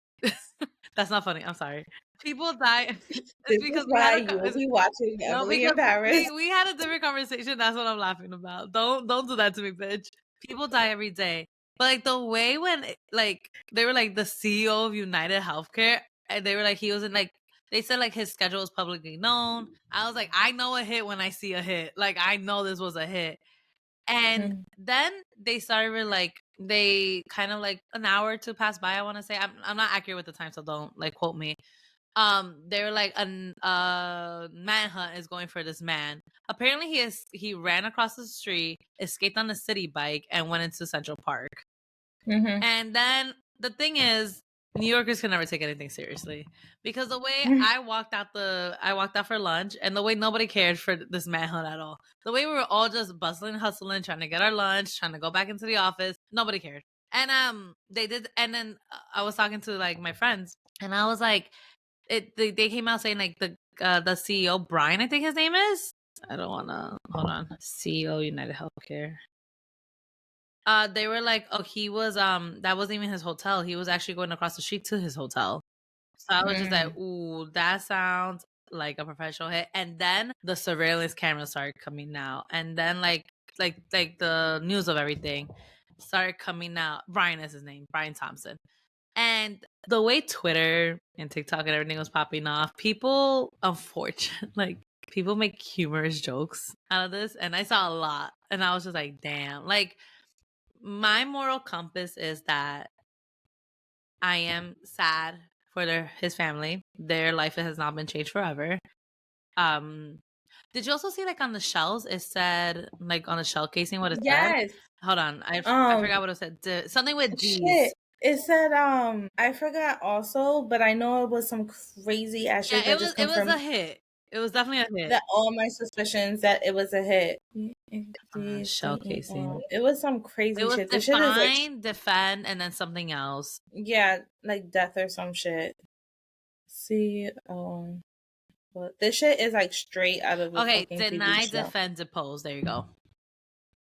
That's not funny. I'm sorry. People die. It's because you'll be watching Emily in Paris. We had a different conversation. That's what I'm laughing about. Don't do that to me, bitch. People die every day. But like the way when like they were like the CEO of United Healthcare, and they were like he was in like They said like his schedule was publicly known. I was like, I know a hit when I see a hit. Like I know this was a hit. And then they started like they kind of like an hour or two passed by. I want to say I'm not accurate with the time, so don't like quote me. They were like a manhunt is going for this man. Apparently, he ran across the street, escaped on a city bike, and went into Central Park. And then the thing is, New Yorkers can never take anything seriously because the way I walked out for lunch, and the way nobody cared for this manhunt at all. The way we were all just bustling, hustling, trying to get our lunch, trying to go back into the office. Nobody cared. And they did. And then I was talking to like my friends, and I was like, they came out saying like the CEO Brian, I think his name is. I don't wanna hold on. CEO United Healthcare. They were like, oh, he was that wasn't even his hotel. He was actually going across the street to his hotel. So I was just like, ooh, that sounds like a professional hit. And then the surveillance cameras started coming out, and then like the news of everything started coming out. Brian is his name, Brian Thompson. And the way Twitter and TikTok and everything was popping off, people, unfortunately, like people make humorous jokes out of this, and I saw a lot, and I was just like, damn, like my moral compass is that I am sad for his family. Their life has not been changed forever. Did you also see like on the shells? It said like on the shell casing what it said. Hold on, I forgot what it said. Something with D's. Shit. It said I forgot also, but I know it was some crazy ass shit that just confirmed. It was a hit. It was definitely a hit. That all my suspicions that it was a hit. Shell casing. It was some crazy shit. It was define, defend, and then something else. Yeah, like death or some shit. See, but this shit is like straight out of okay. Deny, defend, depose. There you go.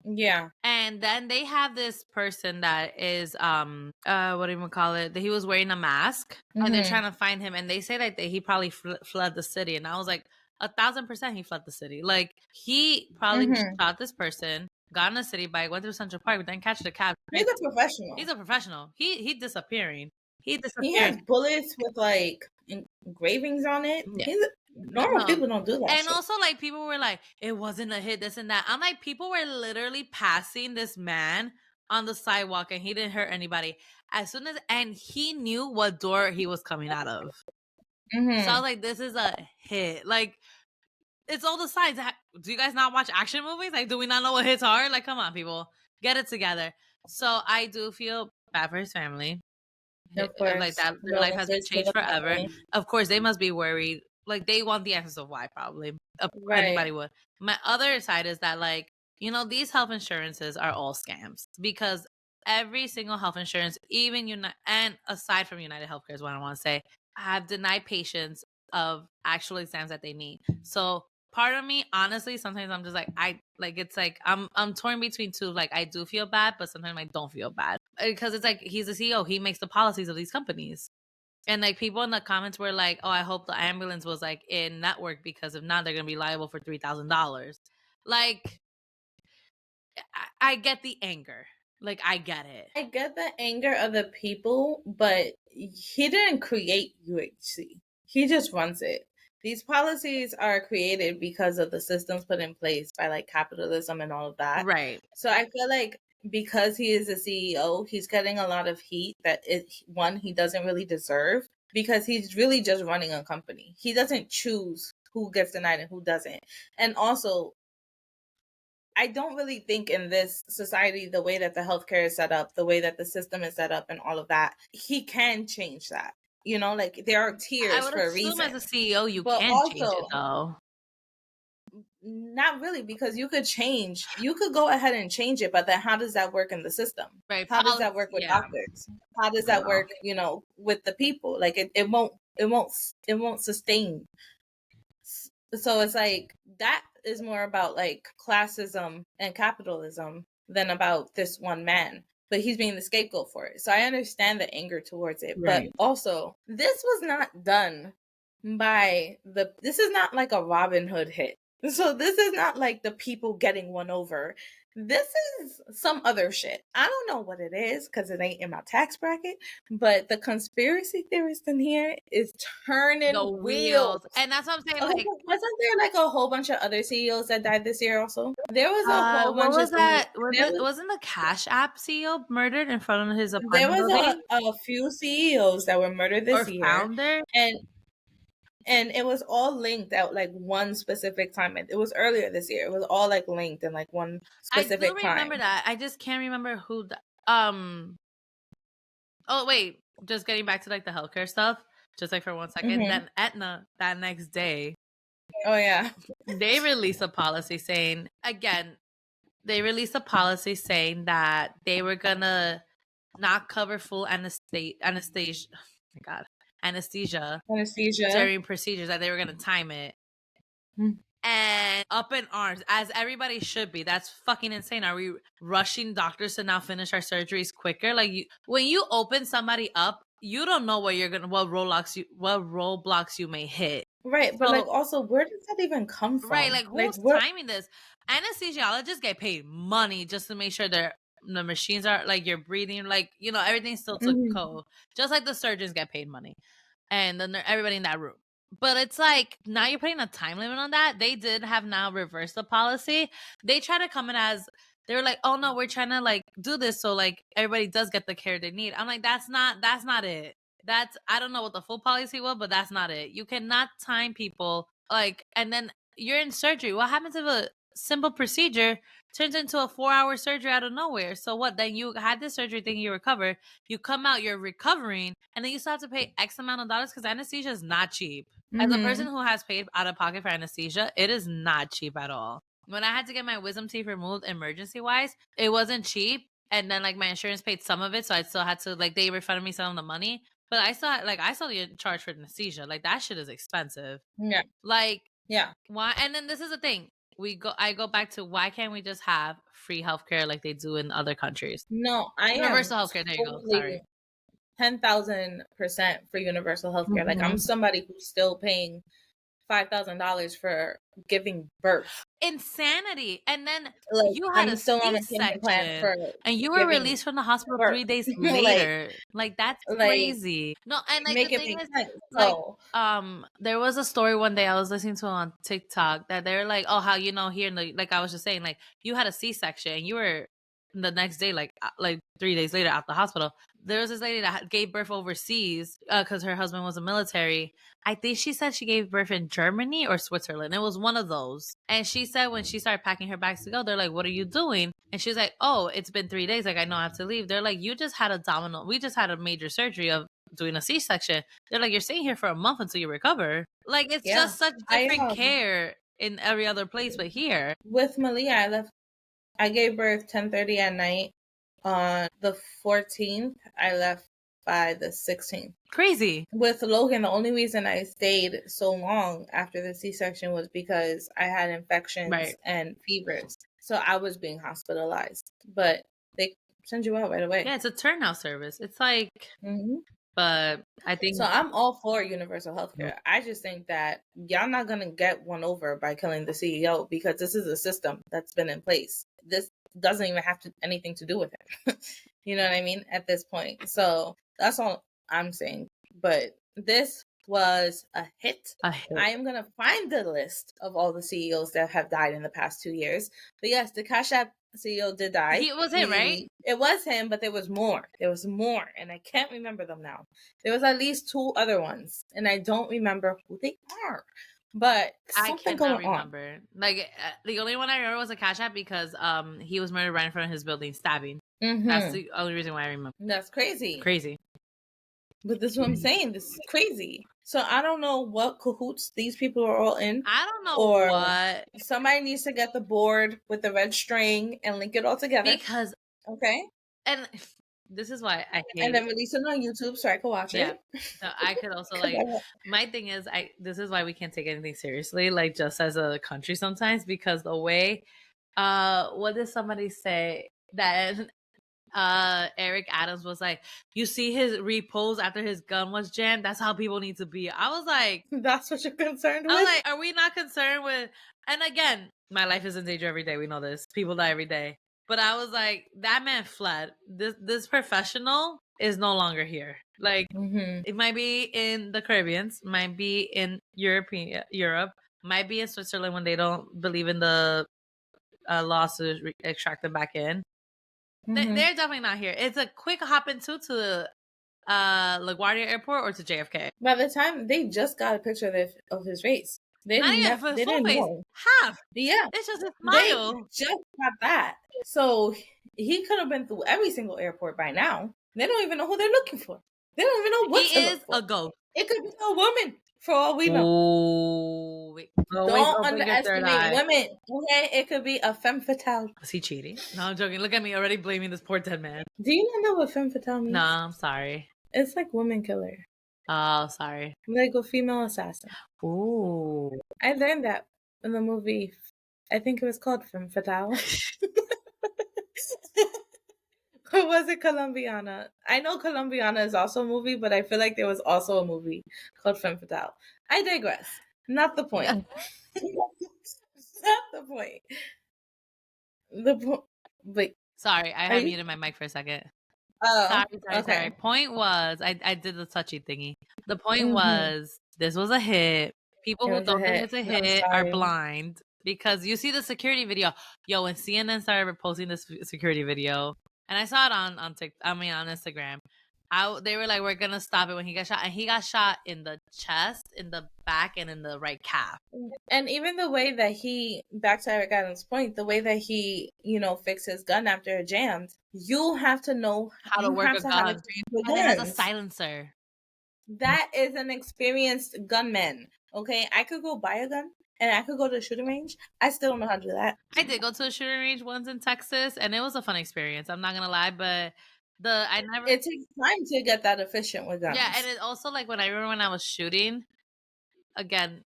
Yeah. And then they have this person that is what do you call it? That he was wearing a mask, and they're trying to find him, and they say that he probably fled the city. And I was like, 1,000% he fled the city. Like he probably shot this person, got on a city bike, went through Central Park, but then catch the cab. He's a professional. He's a professional. He disappearing. He has bullets with like engravings on it. Yeah. Normal people don't do that. And shit. Also, like, people were like, it wasn't a hit, this and that. I'm like, people were literally passing this man on the sidewalk, and he didn't hurt anybody. And he knew what door he was coming out of. So I was like, this is a hit. Like, it's all the signs. Do you guys not watch action movies? Like, do we not know what hits are? Like, come on, people, get it together. So I do feel bad for his family. Of course. Like that, their life has been changed forever. Of course, they must be worried. Like, they want the answers of why, probably. Right. Anybody would. My other side is that, like, you know, these health insurances are all scams, because every single health insurance, even and aside from United Healthcare is what I want to say, have denied patients of actual exams that they need. So part of me, honestly, sometimes I'm just like, it's like I'm torn between two. Like, I do feel bad, but sometimes I don't feel bad, because it's like, he's the CEO, he makes the policies of these companies. And like, people in the comments were like, oh, I hope the ambulance was like in network, because if not, they're gonna be liable for $3,000. Like, I get the anger. Like, I get it. I get the anger of the people, but he didn't create UHC. He just runs it. These policies are created because of the systems put in place by like capitalism and all of that. Right. So I feel like because he is a CEO, he's getting a lot of heat that he doesn't really deserve, because he's really just running a company. He doesn't choose who gets denied and who doesn't. And also, I don't really think in this society, the way that the healthcare is set up, the way that the system is set up and all of that, he can change that. You know, like, there are tiers for a reason. As a CEO, you can change it, though. Not really, because you could go ahead and change it, but then how does that work in the system? Right. How does that work with doctors? How does that work, you know, with the people? Like, it won't sustain. So it's like, that is more about like classism and capitalism than about this one man. But he's being the scapegoat for it. So I understand the anger towards it. Right. But also, this was not done by this is not like a Robin Hood hit. So this is not like the people getting one over. This is some other shit. I don't know what it is because it ain't in my tax bracket, but the conspiracy theorist in here is turning The wheels. wheels. And that's what I'm saying. Okay, Like, wasn't there like a whole bunch of other CEOs that died this year also? There was a whole what bunch of was that? there was, Wasn't the Cash App CEO murdered in front of his there apartment was building? a few CEOs that were murdered Or this year, founder? and it was all linked at like one specific time. It was earlier this year. It was all like linked in like one I do specific remember time. that. I just can't remember who. Oh wait, just getting back to like the healthcare stuff. Just like for 1 second. Mm-hmm. Then Aetna that next day, Oh yeah, they released a policy saying again. They released a policy saying that they were gonna not cover full anesthesia. Oh my God, anesthesia anesthesia. during procedures. That they were gonna time it. Mm. And up in arms, as everybody should be. That's fucking insane. Are we rushing doctors to now finish our surgeries quicker? Like when you open somebody up, you don't know what roadblocks you may hit. Right, but So, like also, where does that even come from? right, like who's Where? timing this? Anesthesiologists get paid money just to make sure the machines are like you're breathing, like everything's still to Mhm. code. Just like the surgeons get paid money, and then everybody in that room. But it's like now you're putting a time limit on that. They did have now reversed the policy. They try to come in as they were like, oh no, we're trying to like do this so like everybody does get the care they need. I'm like, that's not it. That's I don't know what the full policy was, but that's not it. You cannot time people like and then you're in surgery. What happens if a simple procedure turns into a 4-hour surgery out of nowhere? So what? Then you had this surgery thinking you recover. You come out, you're recovering, and then you still have to pay X amount of dollars because anesthesia is not cheap. As a person who has paid out of pocket for anesthesia, it is not cheap at all. When I had to get my wisdom teeth removed emergency wise, it wasn't cheap. And then like my insurance paid some of it, so I still had to like they refunded me some of the money. But I saw the charge for anesthesia. Like that shit is expensive. Yeah, Like yeah. why? And then this is the thing. I go back to why can't we just have free healthcare like they do in other countries? No, I am Universal healthcare. There you go. Sorry. 10,000% for universal healthcare. Like I'm somebody who's still paying $5,000 for giving birth. Insanity. And then Like you had I'm a still on a payment plan C-section for and you were giving released from the hospital birth. 3 days like, later. Like that's like crazy. No, and like the make it thing make is sense. like So there was a story one day I was listening to on TikTok that they're like, "Oh, how here in the like I was just saying like you had a C-section and you were the next day like 3 days later at the hospital." There was this lady that gave birth overseas cuz her husband was a military. I think she said she gave birth in Germany or Switzerland. It was one of those. And she said when she started packing her bags to go, they're like, "What are you doing?" And she's like, "Oh, it's been 3 days. Like I know I have to leave." They're like, "You just had we just had a major surgery of doing a C-section." They're like, "You're staying here for a month until you recover." Like it's yeah, just such different care in every other place, but here with Malia, I gave birth 10:30 at night on the 14th. I left by the 16th. crazy. With Logan, the only reason I stayed so long after the C-section was because I had infections and fevers. So I was being hospitalized, but they send you out right away. Yeah, it's a turnout service. It's like, but I think so. I'm all for universal healthcare. I just think that y'all not gonna get one over by killing the CEO because this is a system that's been in place. This doesn't even have anything to do with it. You know what I mean? At this point, so that's all I'm saying. But this was a hit. I am gonna find the list of all the CEOs that have died in the past 2 years. But yes, the Cash App CEO did die. He was him, right? It was him, but there was more. There was more, and I can't remember them now. There was at least 2 other ones, and I don't remember who they are. But something going remember. Like the only one I remember was a Cash App because he was murdered right in front of his building, stabbing. That's the only reason why I remember. That's crazy. Crazy. But this is what I'm saying. This is crazy. So I don't know what cahoots these people are all in. I don't know or what. Somebody needs to get the board with the red string and link it all together. Because okay. And this is why I hate and then release it on YouTube so I can watch it. So I could also like my thing is this is why we can't take anything seriously, like just as a country sometimes, because the way what did somebody say that Eric Adams was like, you see his repose after his gun was jammed, that's how people need to be. I was like, that's what you're concerned with? I was like, are we not concerned with? And again, My life is in danger every day. We know this. People die every day. But I was like, that man fled. This professional is no longer here. Like, it might be in the Caribbean, might be in Europe, might be in Switzerland when they don't believe in the laws to extract them back in. They're definitely not here. It's a quick hop into to LaGuardia Airport or to JFK. By the time they just got a picture of his face, they Not didn't even for they full didn't face. know. Half. Yeah, It's just a they smile. just got that. So he could have been through every single airport by now. They don't even know who they're looking for. They don't even know what He to is look for. a ghost. It could be a woman, for all we know. Oh, Don't underestimate women. Okay, it could be a femme fatale. Was he cheating? No, I'm joking. Look at me already blaming this poor dead man. Do you not know what femme fatale means? No, I'm sorry. It's like woman killer. Oh, sorry. Like a female assassin. Ooh. I learned that in the movie. I think it was called Femme Fatale. Or was it Colombiana? I know Colombiana is also a movie, but I feel like there was also a movie called Femme Fatale. I digress. Not the point. Not the point. Wait. Sorry, I had muted my mic for a second. Oh, sorry. Point was, I did the touchy thingy. The point was, this was a hit. People who don't think it's a hit are blind because you see the security video. Yo, when CNN started posting this security video, and I saw it on Instagram. They were like, we're gonna stop it when he got shot, and he got shot in the chest, in the back, and in the right calf. And even the way that back to Eric Adams' point, the way that he, fixed his gun after it jammed, you have to know how to work a gun. And it has a silencer. That is an experienced gunman. Okay, I could go buy a gun and I could go to a shooting range. I still don't know how to do that. I did go to a shooting range once in Texas, and it was a fun experience. I'm not gonna lie, but it takes time to get that efficient with guns. Yeah, and it also, like, when I was shooting, again,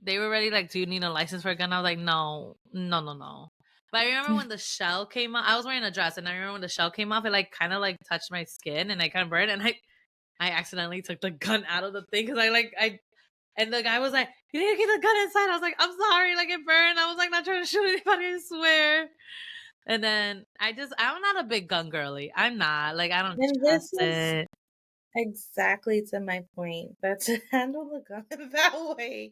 they were ready, like, do you need a license for a gun? I was like, no. But I remember when the shell came off, I was wearing a dress, and I remember when the shell came off, it, like, kind of, like, touched my skin, and I kind of burned, and I accidentally took the gun out of the thing, because and the guy was like, you need to keep the gun inside. I was like, I'm sorry, like, it burned. I was, like, not trying to shoot anybody, I swear. And then I'm not a big gun girly. I'm not. Like, I don't trust it. Exactly to my point. That to handle the gun that way.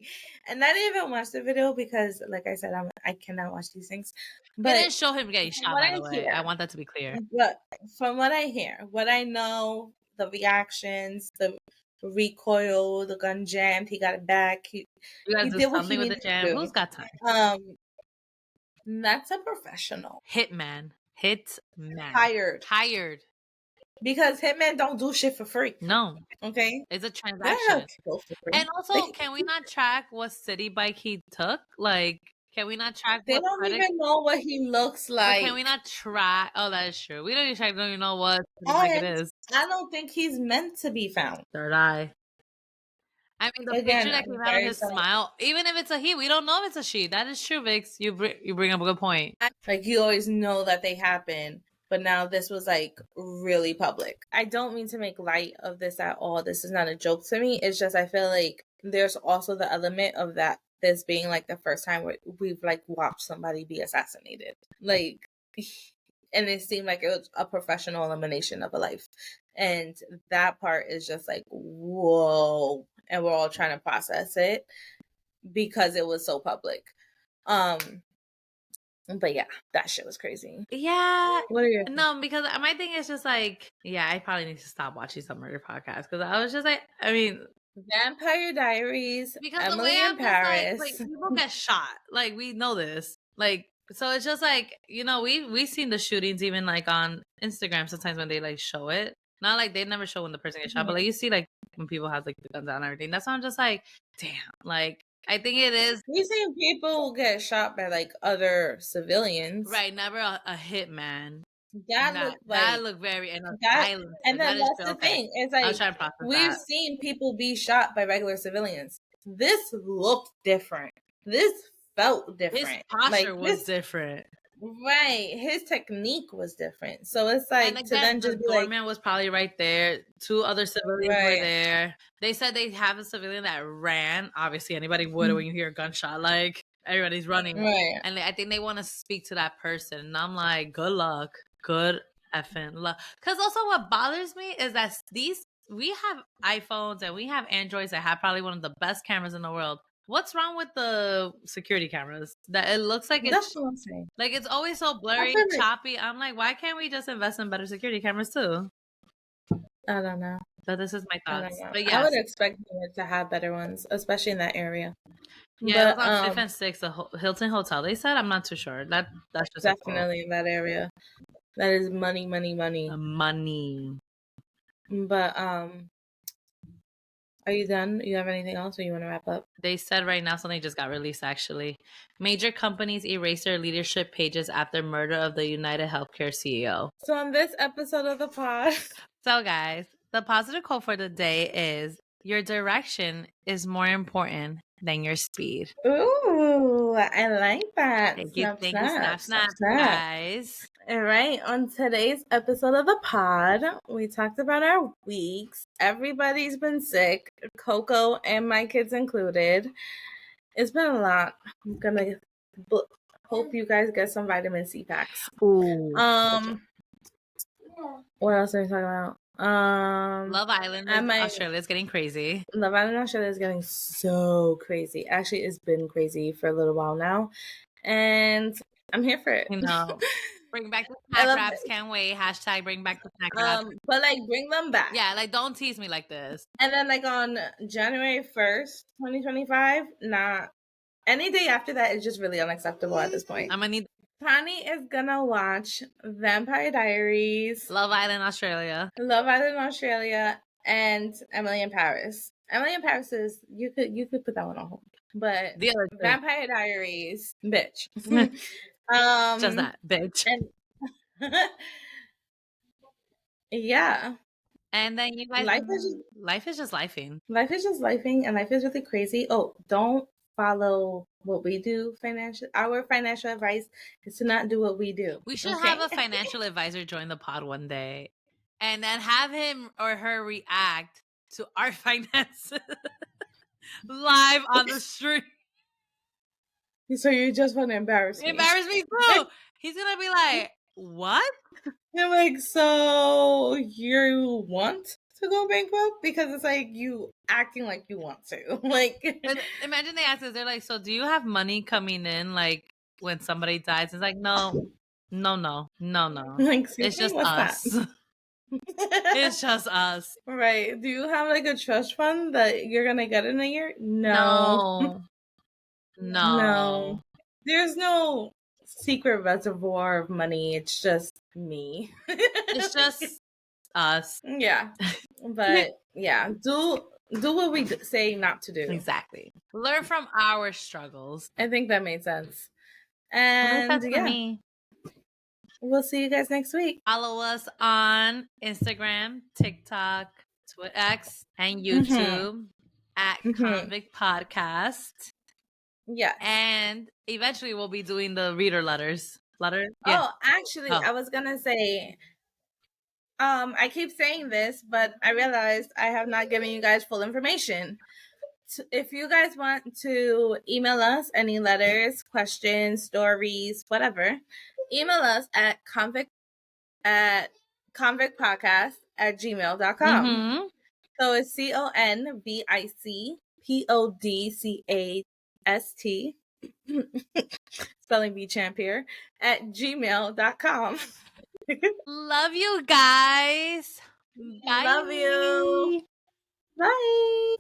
And I didn't even watch the video because, like I said, I cannot watch these things. But it didn't show him getting shot, by the way. I want that to be clear. But from what I hear, what I know, the reactions, the recoil, the gun jammed, he got it back. You guys did something with the jam. Who's got time? That's a professional. Hitman. Hired. Because hitmen don't do shit for free. No. Okay? It's a transaction. And also, can we not track what city bike he took? Like, can we not track They don't even know what he looks like. But can we not track? Oh, that is true. We don't even know what bike it is. I don't think he's meant to be found. Third eye. I mean, the picture that came out of his smile, even if it's a he, we don't know if it's a she. That is true, Vix. You bring up a good point. Like, you always know that they happen, but now this was, like, really public. I don't mean to make light of this at all. This is not a joke to me. It's just I feel like there's also the element of that this being, like, the first time we've, like, watched somebody be assassinated. Like, and it seemed like it was a professional elimination of a life. And that part is just like, whoa. And we're all trying to process it because it was so public. But yeah, that shit was crazy. Yeah. What are your No, because my thing is just like, yeah, I probably need to stop watching some murder podcasts because I was just like, I mean, Vampire Diaries, because Emily the way in Paris. Like, people get shot. Like, we know this. Like, so it's just like, we've seen the shootings even like on Instagram sometimes when they like show it. Not like they never show when the person gets shot, but like you see like when people have like the guns out and everything. That's why I'm just like, damn. Like, I think it is. We've seen people get shot by like other civilians. Right, never a hitman. That looked very and then that's the thing. It's like we've seen people be shot by regular civilians. This looked different. This felt different. His posture was different. Right. His technique was different. So it's like again, to then just the doorman was probably right there. 2 other civilians were there. They said they have a civilian that ran. Obviously, anybody would when you hear a gunshot. Like, everybody's running. Right. And I think they want to speak to that person. And I'm like, good luck. Good effing luck. Because also what bothers me is that we have iPhones and we have Androids that have probably one of the best cameras in the world. What's wrong with the security cameras? That it looks like That's what I'm saying. like it's always so blurry, feel like- choppy. I'm like, why can't we just invest in better security cameras too? I don't know. So this is my I thoughts. don't know. But I yes, would expect them to have better ones, especially in that area. yeah, it But was on 5th and 6th, the Hilton Hotel. They said, I'm not too sure. That's just a quote. definitely in that area. That is money, money, money. Money. But are you done? You have anything else, or you want to wrap up? They said right now something just got released. Actually, major companies erase their leadership pages after murder of the United Healthcare CEO. So on this episode of the pod, So guys, the positive quote for the day is: your direction is more important than your speed. ooh, I like that. Thank you, Snap, snap, snap, snap. guys. All right, on today's episode of the pod, we talked about our weeks. Everybody's been sick, Coco and my kids included. It's been a lot. I'm gonna hope you guys get some vitamin C packs. Ooh. What else are we talking about? Love Island in Australia is getting crazy. Love Island Australia is getting so crazy. Actually, it's been crazy for a little while now, and I'm here for it. You know, bring back the snack wraps. Can't wait. Hashtag bring back the snack wraps. But like, bring them back. Yeah, like don't tease me like this. And then like on January 1st, 2025, nah. Any day after that is just really unacceptable at this point. I'm gonna need. Connie is gonna watch Vampire Diaries, Love Island Australia, and Emily in Paris. Emily in Paris is you could put that one on hold, but the other Vampire Diaries, bitch. Just that bitch. And yeah. And then you guys, life is just lifing. Life is just lifing, and life is really crazy. Oh, don't follow what we do financial. Our financial advice is to not do what we do. We should have a financial advisor join the pod one day, and then have him or her react to our finances live on the street. So you just want to embarrass me? Embarrass me too. He's gonna be like, "What?" I'm like, so you want to go bankrupt? Because it's like you acting like you want to. Like, imagine they ask us, they're like, so do you have money coming in like when somebody dies? It's like, no. Like, it's just us. It's just us. Right. Do you have like a trust fund that you're gonna get in a year? No. There's no secret reservoir of money. It's just me. It's just us. Yeah. But yeah, do what we say not to do. Exactly. Learn from our struggles. I think that made sense. And yeah, we'll see you guys next week. Follow us on Instagram, TikTok, Twitter, X, and YouTube at Convict Podcast. Yeah. And eventually we'll be doing the reader letters. Yeah. Oh, actually, I was gonna say, I keep saying this, but I realized I have not given you guys full information. So if you guys want to email us any letters, questions, stories, whatever, email us at convictpodcast@gmail.com. Mm-hmm. So it's CONVICPODCAST spelling bee champ here at gmail.com. Love you guys. Bye. Love you. Bye.